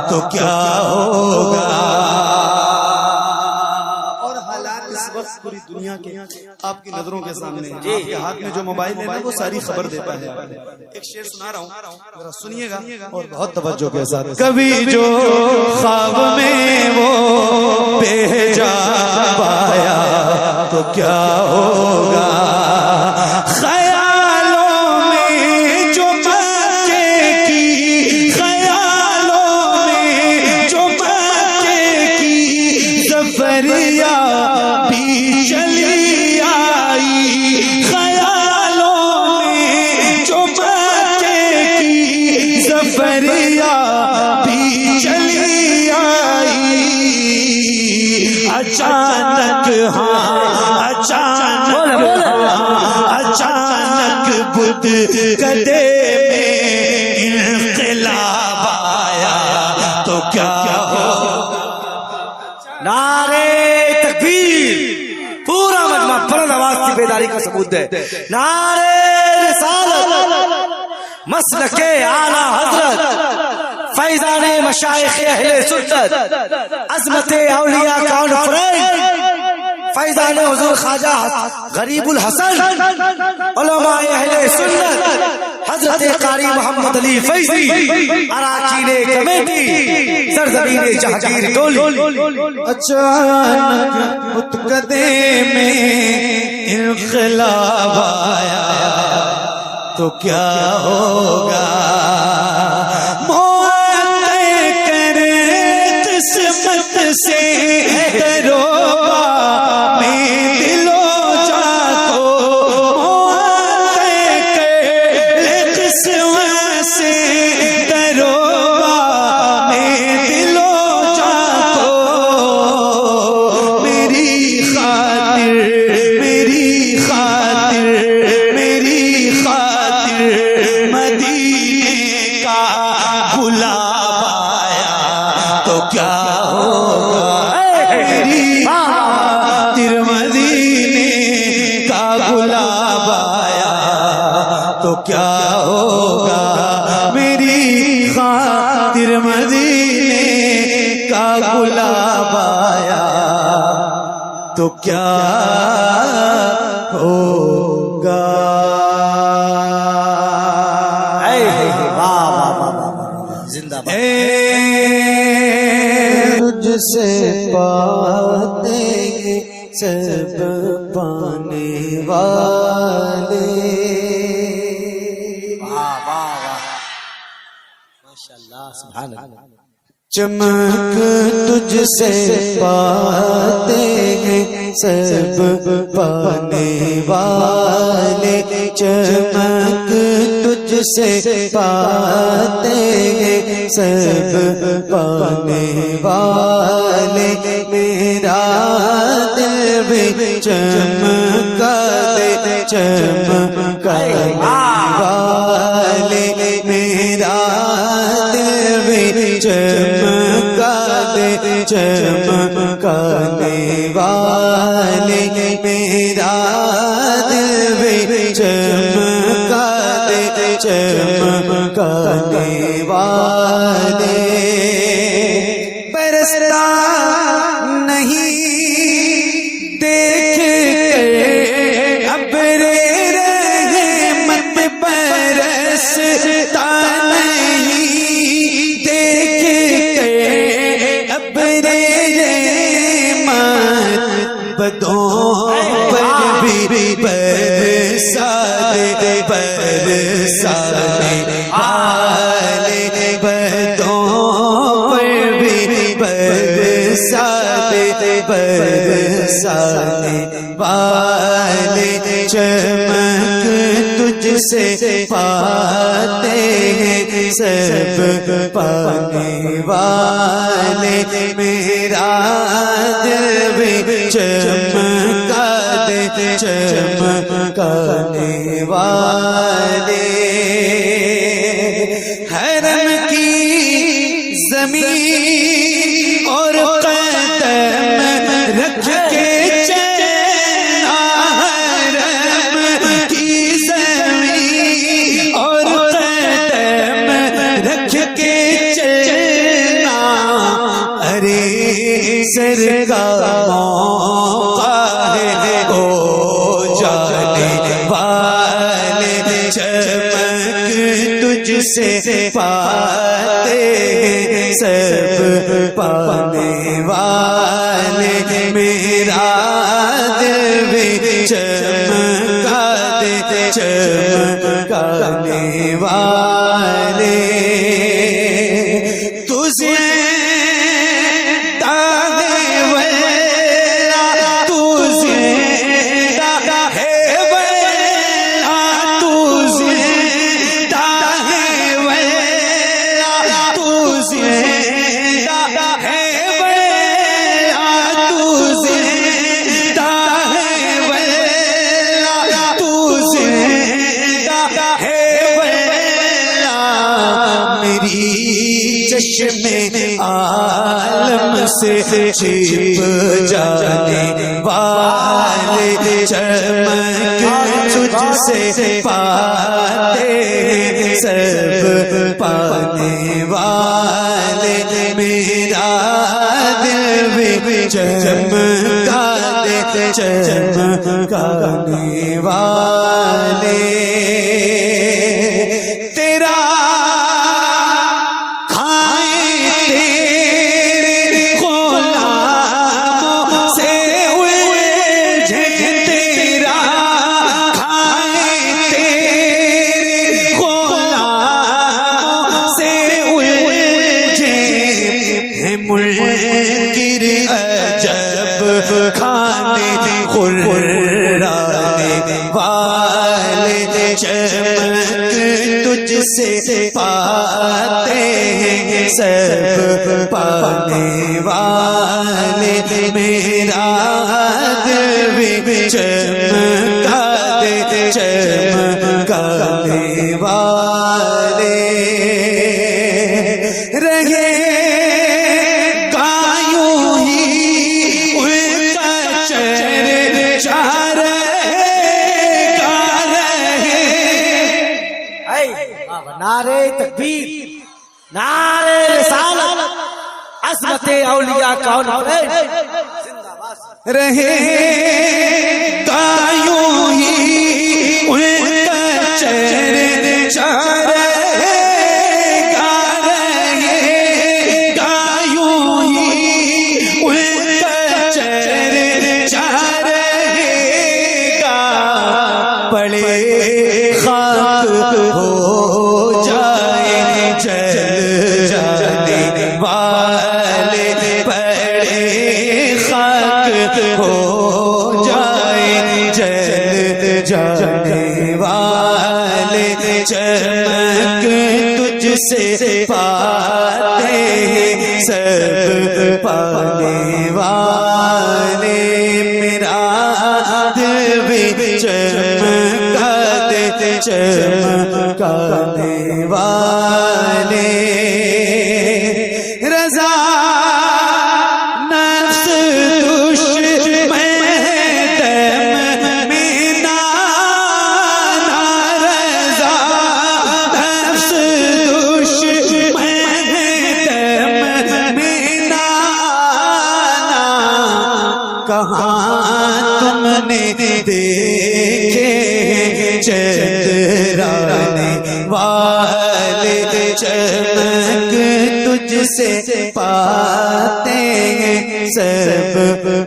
तो क्या होगा। और हालात इस वक्त पूरी दुनिया के आपकी नजरों के सामने है। आपके हाथ में जो मोबाइल है ना वो सारी खबर देता है। एक शेर सुना रहा हूँ, जरा सुनिएगा और बहुत तवज्जो के साथ। कभी जो ख्वाब में वो पेशाब आया तो क्या होगा। ख्यालों में जो मक्के की, ख्यालों में जो मक्के की सफरिया भी चली आई। ख्यालों में जो मक्के की सफरिया भी चली आई। अचानक हाँ अचानक बुद्ध गदे में इनकलाब आया तो क्या हो। नारे तकबीर। पूरा मजमा बुलंद आवाज की बेदारी का सबूत है। नारे रिसालत, मसलके आला हजरत, फैजाने मशाइख अहले सुन्नत, अज़मते औलिया कॉन्फ्रेंस, फैजाने हुजूर ख्वाजा गरीबुल हसन, उलमाए अहले सुन्नत, हजरत कारी मोहम्मद अली फैजी, अराकीने कमेटी, सरजमीने जहांगीर टोली। अचानक मुतकदे में इनकलाब आया तो क्या होगा। मोहब्बत करे किस्मत से दरोबा में दिलो जाको। मोहब्बत करे किस्मत से दरोबा में दिलो जाको। मेरी खातिर मेरी खातिर मेरी खातिर मदीने का गुलाब आया तो क्या होगा। मेरी खातिर मदीने का गुलाब आया तो क्या होगा। मेरी खातिर मदीने का गुलाब आया तो क्या होगा। जिंदाबाद। तुझसे बातें सब पाने वाले। वाह वाह वाह, माशाअल्लाह, सुभान अल्लाह। चमक तुझसे पाते हैं सब पाने वाले। चमक तुझसे पाते हैं सब पाने वाले। मेरा दिल भी चमका दे चमकाने वाले। मेरा दिल भी चमका दे चमकाने वाले। मेरा दिल भी चमका दे चमकाने वाले। बरसाने वाले चमक तुझसे पाते हैं सब पाने वाले मेरा दिल भी चमका दे चमकाने वाले हरम की जमीन और कदम रख के चलना हरम की जमीन और कदम रख के चलना अरे सरकार मौका है ओ जाने वाले चमक तुझसे पाते हैं सब पाने वाले मेरा दिल भी चमका दे चमकाने वाले तुझे चश्मे आलम से छिप जाने वाले चमक तुझसे पाते हैं सब पाने वाले मेरा दिल भी चमका दे चमकाने वाले तेरा मुनकिर अजब खाने खुर्राने वाले चमक तुझसे पाते हैं सब पाने वाले मेरा दिल भी चमका दे चमकाने वाले रहे नारे तकबीर नारे रिसालत अज़मते औलिया कौन रहे गायों ही उनका चेहरे चार गायों ही उनका चेहरे चार पड़े खाक हो वाले पड़े खाक हो जाए जल जाने वाले चमक तुझसे पाते हैं सब पाने वाले मेरा दिल भी चमका दे चमकाने वाले रजा नफ्स दुश्मन दम में ना रजा नफ्स दुश्मन दम में ना कहाँ तुमने देखे चंद्राने वाले चमक तुझसे पाते हैं सब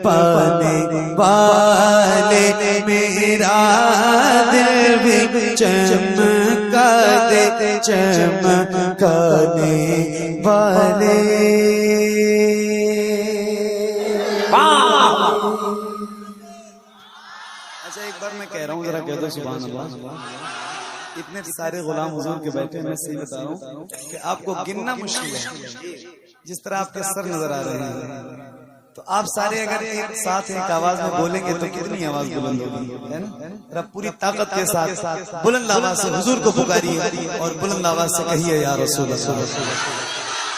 पाने वाले मेरा दिल भी चमका दे चमकाने वाले मैं कह रहा हूँ, जरा कह दो सुभान अल्लाह। इतने सारे गुलाम हुजूर के बैठे, मैं सही बता रहा हूँ कि आपको गिनना मुश्किल है, जिस तरह आपके सर नजर आ रहे हैं। तो आप सारे अगर एक साथ एक आवाज में बोलेंगे तो कितनी आवाज बुलंद होगी, है ना? जरा पूरी ताकत के साथ बुलंद आवाज से हुजूर को पुकारिए और बुलंद आवाज से कहिए या रसूल अल्लाह,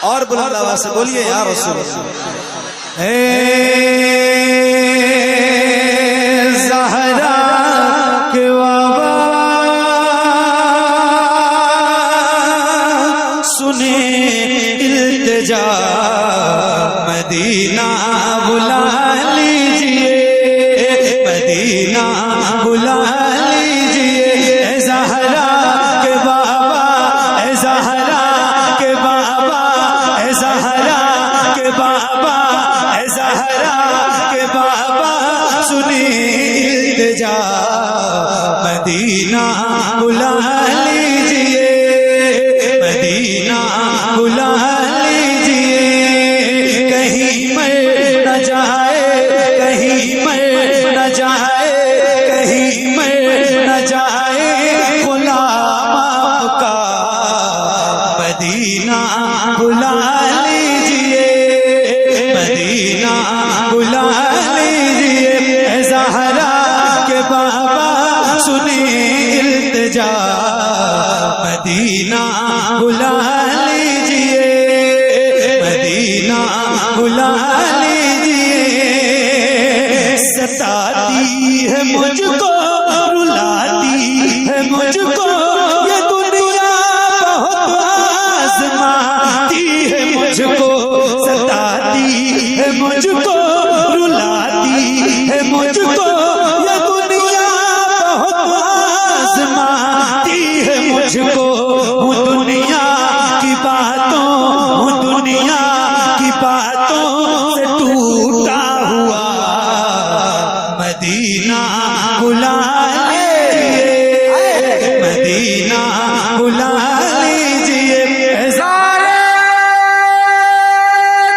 और बुलंद आवाज से बोलिए या रसूल अल्लाह। ज़हरा के बाबा सुने इल्तिजा, मदीना बुला लीजिए, मदीना बुला लीजिए। ज़हरा के बाबा, ज़हरा के बाबा, ज़हरा के बाबा, ज़हरा के बाबा सुनी इल्तिजा, मदीना बुला लीजिए, मदीना बुला लीजिए। कहीं मर न जाए, कहीं मर न जाए, कहीं मर न जाए गुलाम आपका, मदीना बुला लीजिए, मदीना बुला लीजिए। ज़हरा के बाबा सुनी इल्तिजा, मदीना बुला लीजिए, मदीना बुला लीजिए। सताती है मुझको, रुलाती है मुझको ये दुनिया, बहुत आज़माती है मुझको, सताती है मुझको, रुलाती है मुझको ये दुनिया, बहुत आज़माती है मुझको। हूँ दुनिया की बातों, हूँ दुनिया की बातों से टूटा हुआ, मदीना बुला लीजिए, मदीना बुला लीजिए। नारे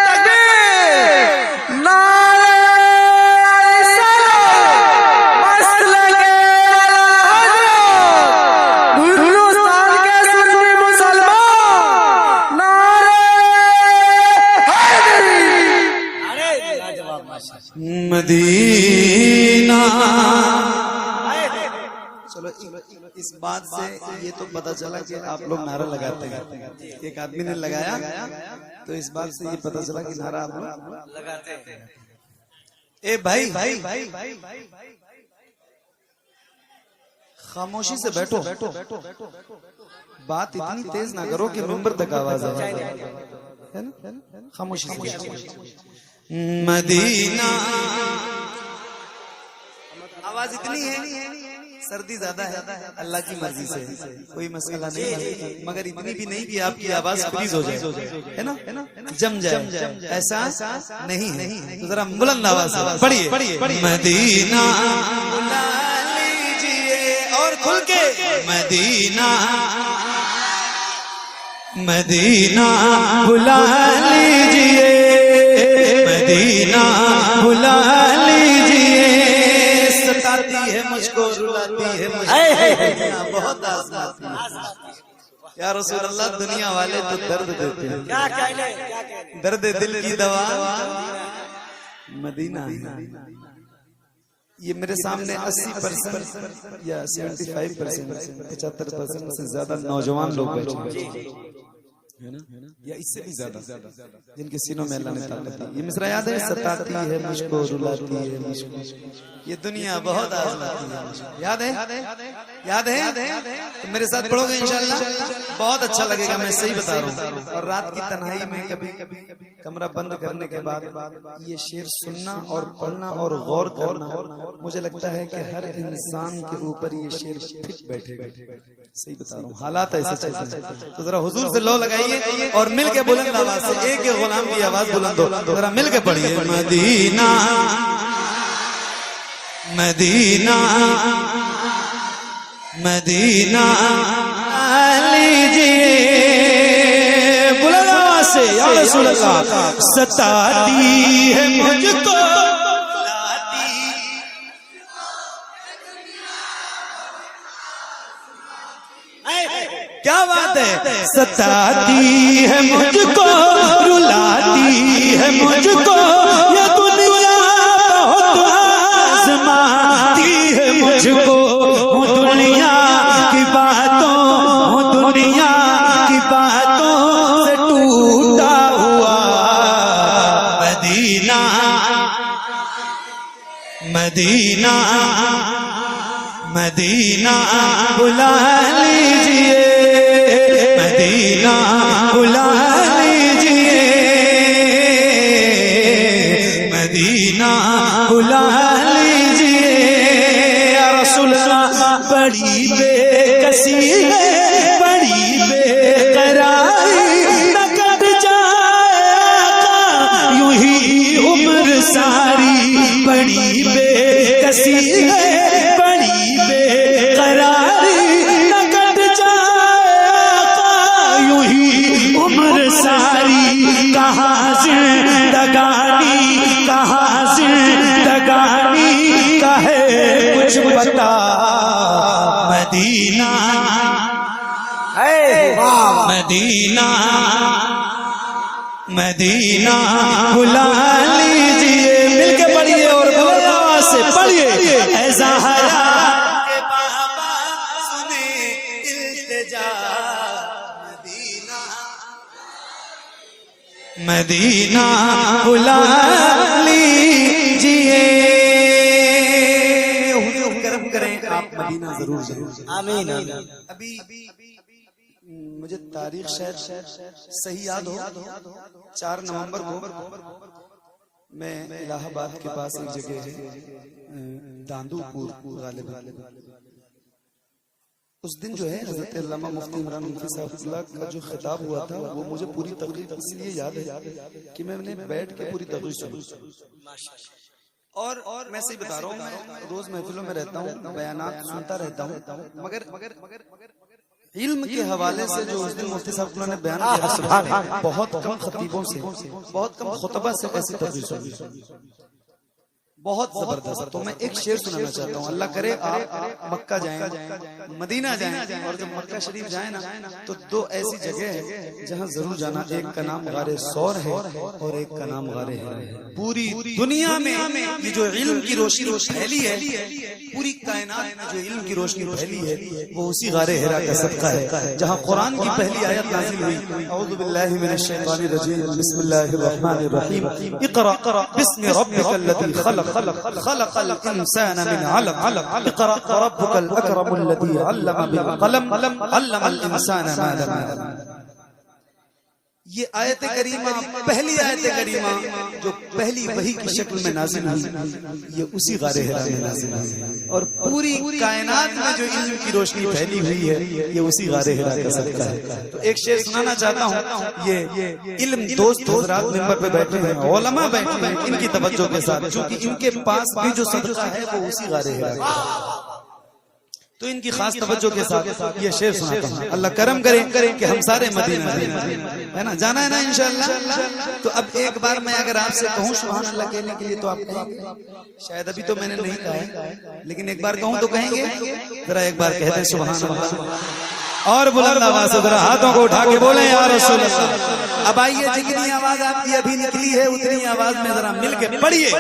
तकबीर, नारे सलाम, मसलके आला हज़रत, हिंदुस्तान के सुन्नी मुसलमान, नारे हैदरी। मदीना। चलो इस बात से ये तो पता चला कि आप लोग नारा लगाते हैं। एक आदमी ने लगाया तो इस बात से ये पता चला कि नारा आप लोग लगाते हैं। ए भाई, खामोशी से बैठो, बात इतनी तेज ना करो कि मिंबर तक आवाज आ जाए, है ना? खामोशी से बैठो। मदीना, आवाज इतनी है, सर्दी ज्यादा है, अल्लाह की मर्जी से कोई मसला नहीं है, मगर इतनी भी नहीं कि आपकी आवाज फ्रीज हो जाए, है ना? जम जाए, ऐसा नहीं है। तो जरा बुलंद आवाज से पढ़िए, मदीना बुला लीजिए, और खुल के मदीना, मदीना बुला लीजिए, मदीना बुला लीजिए। सताती है मुझको, रुलाती है मुझको, बहुत आज़माती है। या रसूल अल्लाह, दुनिया वाले तो दर्द देते हैं, दर्द दिल की दवा मदीना है। ये मेरे सामने 80% या 75%, 75% से ज्यादा नौजवान लोग बैठे है ना, या इससे भी ज्यादा जिनके सीनों में अल्लाह ने ताकत दी। ये मिसरा याद है, सताती है मुझको, रुलाती है मुझको, ये दुनिया बहुत आज़माती है। याद है, याद है? तो मेरे साथ पढ़ोगे इंशाल्लाह, बहुत अच्छा लगेगा, मैं सही बता रहा हूँ। और रात की तन्हाई में कभी कमरा बंद करने के बाद ये शेर सुनना और पढ़ना और गौर करना, मुझे लगता है कि हर इंसान के ऊपर ये शेर फिट बैठेगा। सही बता रहा हूँ, हालात ऐसे चलते हैं। तो जरा हुजूर से लो लगाइए और मिल के बुलंद आवाज से, एक गुलाम की आवाज बुलंद हो, जरा मिल के पढ़िए। मदीना, मदीना, मदीना लीजिए, बुलंद आवाज से या रसूल अल्लाह। सताती है मुझको, क्या बात है। सताती है मुझको, रुलाती है मुझको ये दुनिया, बहुत आज़माती है मुझको। हूँ दुनिया की बातों, हूँ दुनिया की बातों से टूटा हुआ। मदीना मदीना मदीना बुला लीजिए, मदीना बुला लीजिए, मदीना बुला लीजिए। या रसूल अल्लाह बड़ी बेकसी है, बड़ी बेकरारी, न कट जाएगा यूं ही उम्र सारी। बड़ी बेकसी है, बड़ी बेकरारी, न कट जाएगा यूं ही उम्र सारी। कहाँ जिंदगानी, कहाँ जिंदगानी का है कुछ बता। मदीना है, मदीना मदीना बुला लीजिए। मिलके पढ़िए और बुलंद आवाज से पढ़िए। ऐ ज़हरा के बाबा सुने इल्तिजा, मदीना मदीना बुला लीजिए। गर्म करें आप मदीना जरूर जरूर। आमीन। अभी मुझे तारीख शायद सही याद हो, 4 नवंबर को मैं इलाहाबाद के पास एक जगह है दांदूपुर गालिबन, उस दिन जो है हजरत अल्लामा मुफ्ती इमरान मुफ्ती साहब का जो खिताब हुआ था वो मुझे पूरी तकरीर इसलिए याद है कि मैंने बैठ के पूरी तकरीर सुनी। और मैं सही बता रहा हूँ, मैं रोज महफिलों में रहता हूँ, बयानात सुनता रहता हूँ, मगर इल्म के हवाले से जो उस दिन मुफ्ती साहब ने बयान किया, बहुत कम खतीबों से, बहुत कम खुतबा से ऐसी तकरीर सुनी, बहुत जबरदस्त। तो मैं एक शेर सुनाना चाहता हूँ। अल्लाह करे आप मक्का जाएं, मदीना जाएं, और जब मक्का शरीफ जाए ना तो 2 ऐसी जगह है जहाँ जरूर जाना। एक का नाम गारे सौर है और एक का नाम गारे हिरा है। पूरी दुनिया में ये जो इल्म की रोशनी फैली है, पूरी कायनात में जो इल्म की रोशनी फैली है वो उसी गारे हिरा का सदका है, जहाँ कुरान की पहली आयत नाज़िल हुई। औज़ु बिल्लाहि मिनश शैतानिर रजीम, बिस्मिल्लाहिर रहमानिर रहीम, इक़रा बिस्मि रब्बिकल लज़ी खलक़ खलक़ल इंसान मिन अलक़, इक़रा रब्बुकल अकरमुल लज़ी अल्लम बिल क़लम, अल्लमल इंसान मा लम यअलम। ये आयत करीमा, पहली आयत करीमा जो पहली वही की शक्ल में नाज़िल हुई, ये उसी गारे हिरा में नाज़िल हुई। और पूरी कायनात में जो इल्म की रोशनी फैली हुई है ये उसी गारे हिरा का सदका है। तो एक शेर सुनाना चाहता हूँ। ये इल्म दोस्त हज़रात मिंबर पे बैठे हैं, उलमा बैठे हैं, इनकी तवज्जो के साथ, क्योंकि इनके पास भी जो सदका है वो उसी गारे हिरा का है। तो इनकी खास तवज्जो के साथ ये शेर सुनाता हूँ। अल्लाह करम करें कि हम सारे मदीना है ना, जाना है ना इंशाअल्लाह। तो अब एक बार मैं अगर आपसे कहूँ सुभान अल्लाह कहने के लिए तो आप कहेंगे। शायद अभी तो मैंने नहीं कहा है, लेकिन एक बार कहूँ तो कहेंगे। जरा एक बार कहते हैं सुभान अल्लाह, और बुलंद आवाज से जरा हाथों को उठा के बोले या रसूल अल्लाह। अब आइए, जितनी आवाज आपकी अभी निकली है उतनी आवाज में जरा मिल के पढ़िए।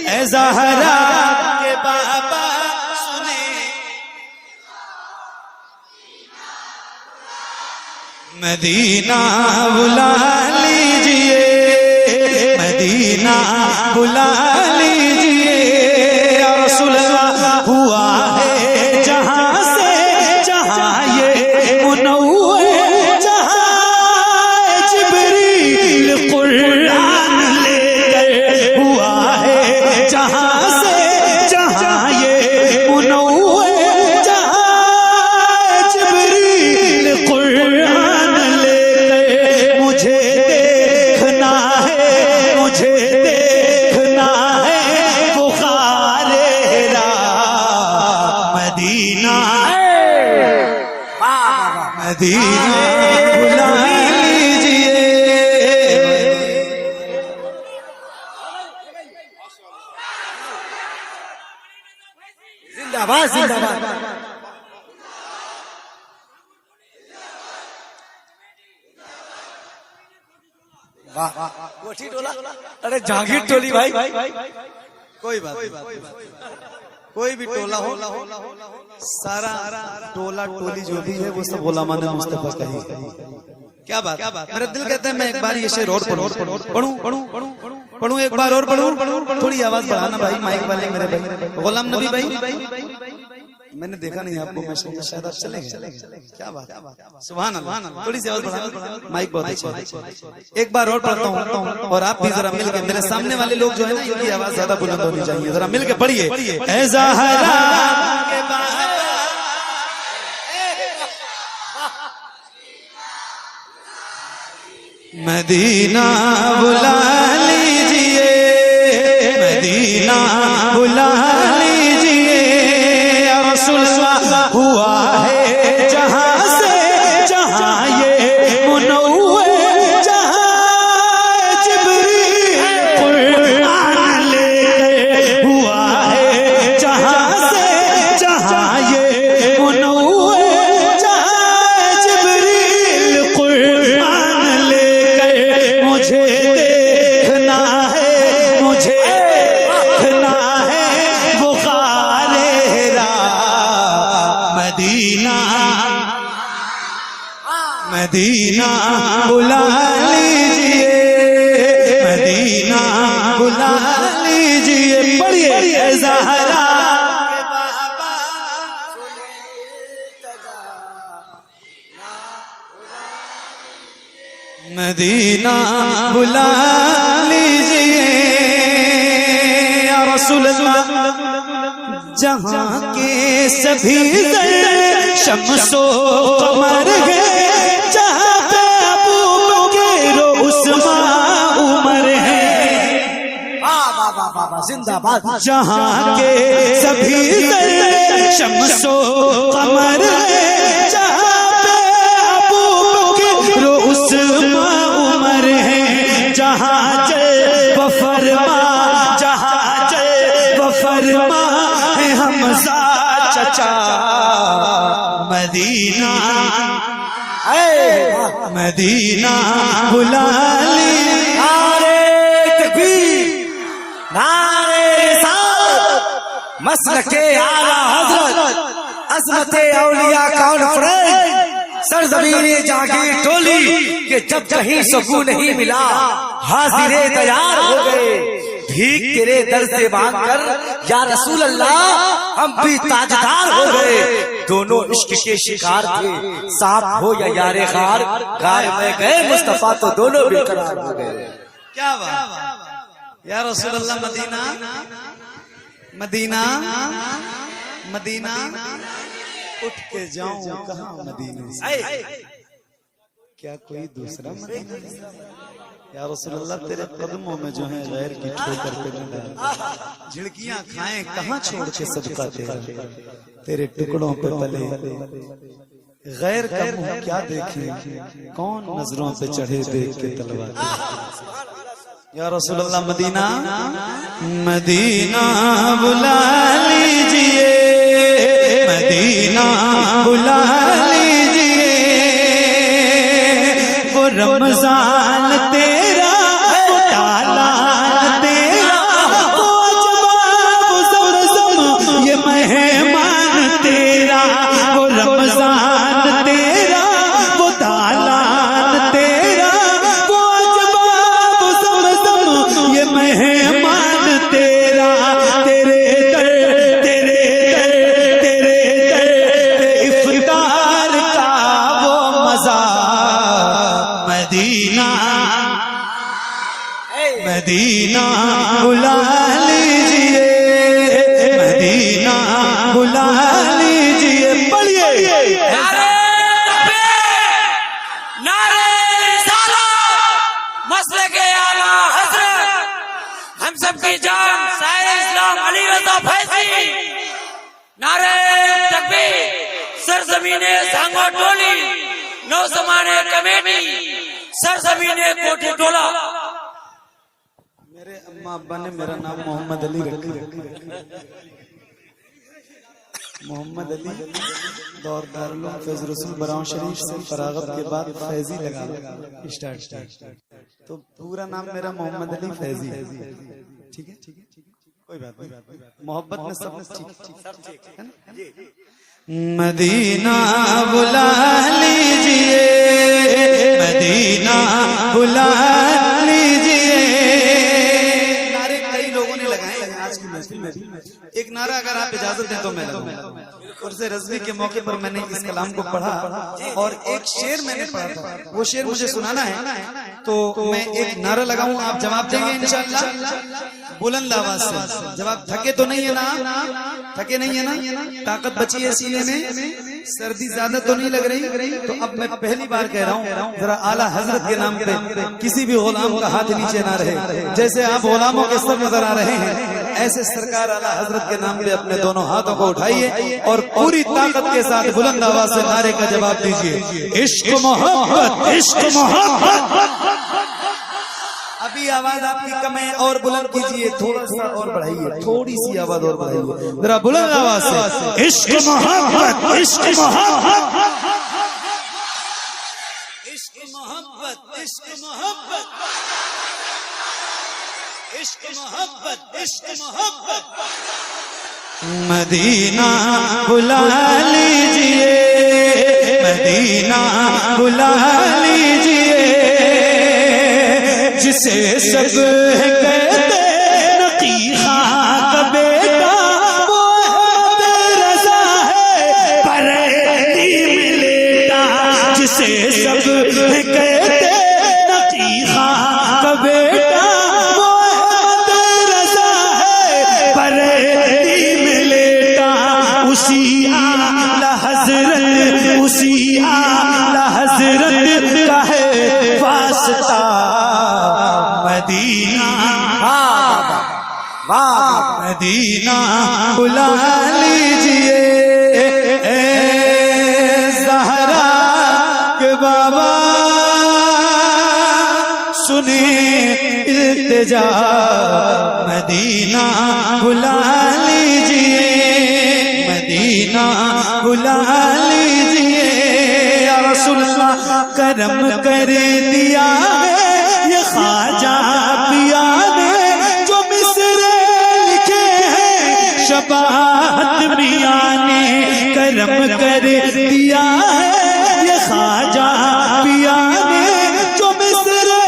ऐ ज़हरा के बाबा मदीना बुला लीजिए, मदीना बुला लीजिए। या रसूल अल्लाह हुआ है जहां से जहां ये मुनव्वर, जहां जिब्रील कुरान लेकर हुआ है जहां से जहां ये मुनव्वर, जहां जिब्रील कुरान मुझे देखना है बुखारे हिरा मदीना, मदीना बुला लीजिए। जिंदाबाद जिंदाबाद। कोठी टोला, अरे जहांगीर टोली भाई। कोई बात, कोई भी टोला हो, सारा टोला टोली जो भी है वो सब गुलामान मुस्तफा का ही। क्या बात, मेरा दिल कहता है मैं एक बार ये शेर और पढ़ूं एक बार और पढ़ूं। थोड़ी आवाज बढ़ाना भाई, माइक वाले मेरे भाई गुलाम नबी भाई। मैंने देखा नहीं आपको, मैं शायद आप चले गए। क्या बात, सुभान अल्लाह। थोड़ी सी आवाज बढ़ाना, माइक बहुत अच्छा। एक बार और पढ़ता हूँ और आप भी जरा मिलके, मेरे सामने वाले लोग जो है ना इनकी आवाज ज्यादा बुलंद होनी चाहिए, जरा मिलके पढ़िए। ऐ ज़हरा के बाबा मदीना बुला लीजिए, मदीना बुला लीजिए, या रसूल अल्लाह हुआ है जहां से जहां ये मुनव्वर, जहां जिब्रील कुरान ले हुआ है जहां से जहां ये मुनव्वर, जहां जिब्रील कुरान ले मुझे देखना है, मुझे देखना है बुखारे रा मदीना, मदीना बुला लीजिए, मदीना बुला लीजिए। पढ़िए ज़हरा मदीना बुला लीजिए, या रसूल अल्लाह जहां के सभी शम्सो कमर है, जहां पे अबू बकर उस्मान उमर है, जिंदाबाद। जहां के सभी शम्सो कमर है, जहां पे अबू बकर उस्मान उमर है, जहां चल बफरमा, जहां चल बफरमा है हमजा चचा मदीना, मदीना बुला लीजिए। नारे रिसालत, मसलके आला हजरत, अज़मते औलिया कॉन्फ्रेंस, सरज़मीने जहांगीर टोली के जब कहीं सुकून नहीं मिला, हाजिरे तैयार हो गए भीख तेरे दर से मांग कर, या रसूल अल्लाह हम भी ताजदार हो गए। दोनों इश्क के शिकार थे, सांप हो या यारे खार, गार में गए मुस्तफा तो दोनों बेकरार हो गए। क्या बात, या रसूल अल्लाह मदीना, मदीना, मदीना उठ के जाऊं कहाँ मदीने से, क्या कोई दूसरा मदीना नहीं? या रसूल अल्लाह तेरे कदमों में जो है गैर की ठोकर पे लगा, झिड़कियां खाएं कहाँ छोड़ के सदका तेरा, तेरे टुकड़ों पे पले गैर का मुंह क्या देखे, कौन नजरों पे चढ़े देख के तलवार। या रसूल अल्लाह मदीना, मदीना बुला लीजिए, मदीना बुला लीजिए, वो रमजान तेरा, वो तालान तेरा, वो अजवाब ज़मज़म ये मेहमान तेरा, वो रमजान तेरा, वो तालान तेरा, वो अजवाब ज़मज़म ये मेहमान तेरा, तेरे दर, तेरे दर, तेरे दर पे इफ्तार का वो मजा, मदीना, मदीना बुला लीजिए, मदीना बुला लीजिए। पढ़िए नारे रिसालत, मसलके आला हजरत, हम सबकी जान शायर इस्लाम अली रज़ा फैज़ी, नारे तकबीर, सरजमीने सांगो टोली, नौ ज़माने कमेटी, सरजमीने कोठी टोला। मेरे अम्मा अब्बा ने मेरा नाम मोहम्मद अली रखा, मोहम्मद अली दौर दारुल फैज़ रसूल बराऊं शरीफ से फरागत के बाद फैजी लगा स्टार्ट। तो पूरा नाम मेरा मोहम्मद अली फैजी। ठीक है, कोई बात नहीं, मोहब्बत में सब ठीक है ना। मदीना बुला लीजिए, मदीना बुला लीजिए। नारे कई लोगों ने लगाए आज की महफिल में। एक नारा अगर आप इजाजत दें तो मैं लगाऊंगा। उर्से रज़वी के मौके पर मैंने इस कलाम को पढ़ा और एक शेर मैंने पढ़ा था, वो शेर मुझे सुनाना है, तो मैं एक नारा लगाऊं, आप जवाब देंगे इंशाअल्लाह बुलंद आवाज से। जवाब थके तो नहीं है ना, थके नहीं है ना, ताकत बची है सीने में, सर्दी ज्यादा तो नहीं लग रही। तो अब मैं पहली बार कह रहा हूँ, जरा आला हजरत के नाम पे किसी भी गुलाम का हाथ नीचे ना रहे। जैसे आप गुलामों के सर नजर आ रहे हैं, ऐसे सरकार आला हजरत के नाम पे अपने दोनों हाथों को उठाइए और पूरी ताकत के साथ बुलंद आवाज से नारे का जवाब दीजिए, इश्क मोहब्बत, इश्क मोहब्बत। अभी आवाज आपकी कम है, और बुलंद कीजिए, थोड़ा सा और बढ़ाइए, थोड़ी सी आवाज और बढ़ाइए, जरा बुलंद आवाज से, इश्क मोहब्बत, इश्क मोहब्बत, इश्क मोहब्बत, इश्क मोहब्बत, इश्क मोहब्बत, इश्क मोहब्बत। मदीना बुला लीजिए, मदीना बुला लीजिए, जिसे सब कहते नकी खां का बेटा, वो है रज़ा है बरेली में लेटा। जिसे सब कहते नकी खां का बेटा, वो है रज़ा है बरेली में लेटा। उसी आला हजरत, उसी आला हजरत का है वास्ता मदीना, मदीना बुला लीजिए। ज़हरा के बाबा सुने इल्तिजा, मदीना बुला लीजिए, मदीना बुला लीजिए। या रसूलल्लाह करम कर दिया ये ख्वाजा पिया ने, जो मिसरे लिखे हैं शबाहत मियां ने। करम कर दिया है ये ख्वाजा पिया ने, जो मिसरे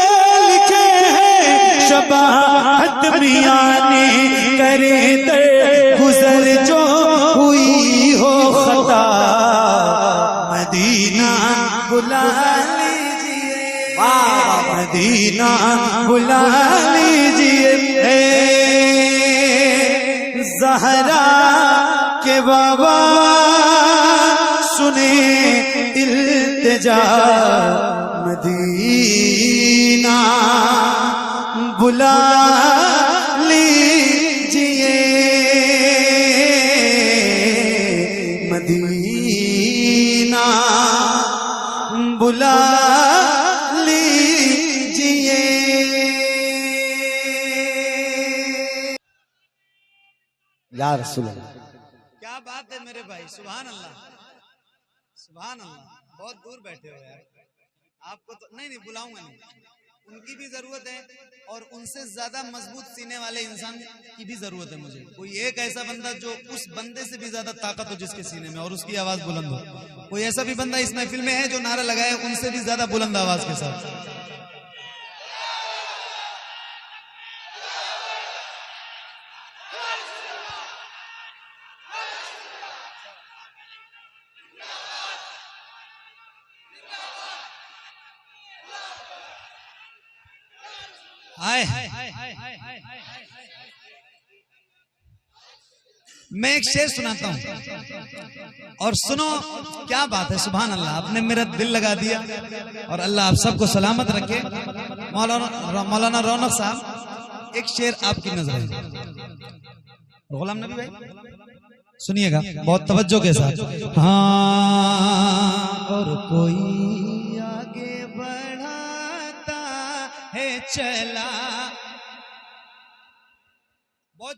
लिखे हैं शबाहत मियां ने। करे दर गुजर जो हुई हो खता, मदीना बुला मदीना बुला लीजिए। ज़हरा के बाबा सुने इल्तिजा, मदीना बुला लीजिए, मदीना बुला या रसूल अल्लाह। क्या बात है मेरे भाई, सुभान अल्लाह, सुभान अल्लाह। बहुत दूर बैठे हो यार, आपको तो नहीं बुलाऊंगा नहीं, उनकी भी जरूरत है और उनसे ज्यादा मजबूत सीने वाले इंसान की भी जरूरत है मुझे। कोई एक ऐसा बंदा जो उस बंदे से भी ज्यादा ताकत हो जिसके सीने में, और उसकी आवाज बुलंद हो। कोई ऐसा भी बंदा इस महफिल में है जो नारा लगाए उनसे भी ज्यादा बुलंद आवाज के साथ। मैं एक शेर सुनाता हूं और सुनो, क्या बात है, सुभान अल्लाह। आपने मेरा दिल लगा दिया और अल्लाह आप सबको सलामत रखे। मौलाना रौनक साहब, एक शेर आपकी नजर है, गुलाम नबी भाई सुनिएगा बहुत तवज्जो के साथ। हाँ, और कोई आगे बढ़ाता है चला, बहुत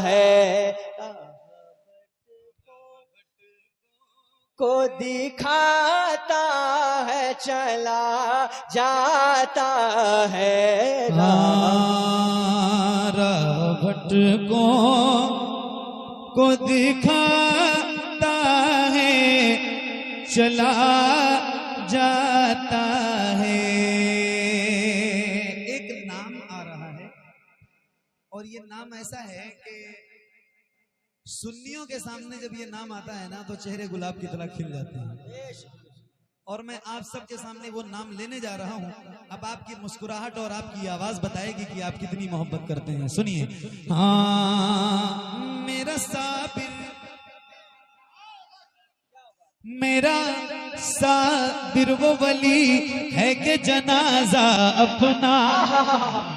है, को दिखाता है चला जाता है। भटकों को दिखाता है चला जाता है। एक नाम आ रहा है और ये नाम ऐसा है कि सुन्नियों के सामने जब ये नाम आता है ना तो चेहरे गुलाब की तरह खिल जाते हैं। और मैं आप सबके सामने वो नाम लेने जा रहा हूं। अब आपकी मुस्कुराहट और आपकी आवाज बताएगी कि आप कितनी मोहब्बत करते हैं। सुनिए। हाँ मेरा साबिर वो वली है कि जनाजा अपना।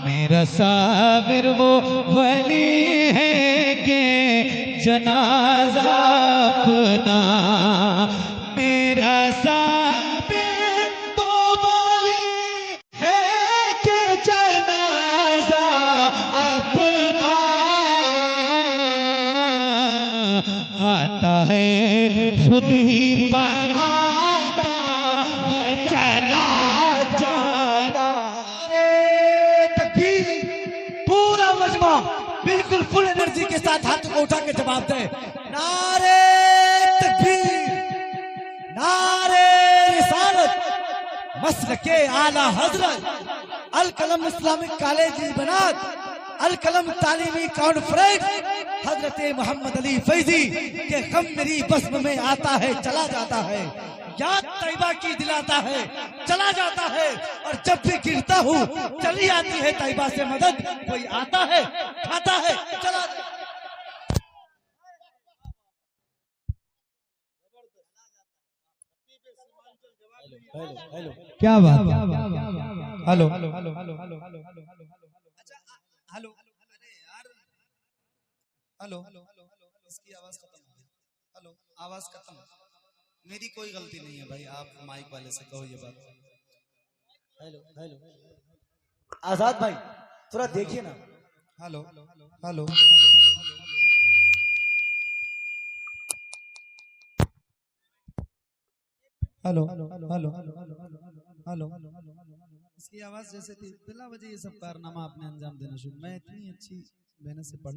मेरा साबिर वो वली है कि जनाजा अपना। मेरा साबिर वो वली है कि जनाजा अपना। आता है खुद ही बनाता चला जाता। पूरा मजमा बिल्कुल फुल एनर्जी के साथ हाथ को उठा के जवाब दे। नारे तकबीर, नारे रिसालत, मसलके आला हजरत, अल कलम इस्लामिक कॉलेज बनात, अल कलम तालीमी कॉन्फ्रेंस, हजरत मोहम्मद अली फैजी के गम मेरी बस्म में आता है चला जाता है, याद तैयबा की दिलाता है चला जाता है, और जब भी गिरता हूँ चली आती है तैयबा से मदद। कोई आता है खाता है चला। क्या बात। Hello hello. अरे यार हेलो। इसकी आवाज खत्म हो गई। हेलो, आवाज खत्म। मेरी कोई गलती नहीं है भाई, आप माइक वाले से कहो ये बात। आजाद भाई थोड़ा देखिए ना। Hello hello. हेलो इसकी आवाज जैसे थी बिला वजह ये सब कारनामा आपने अंजाम देना शुरू। मैं इतनी अच्छी मेहनत से पढ़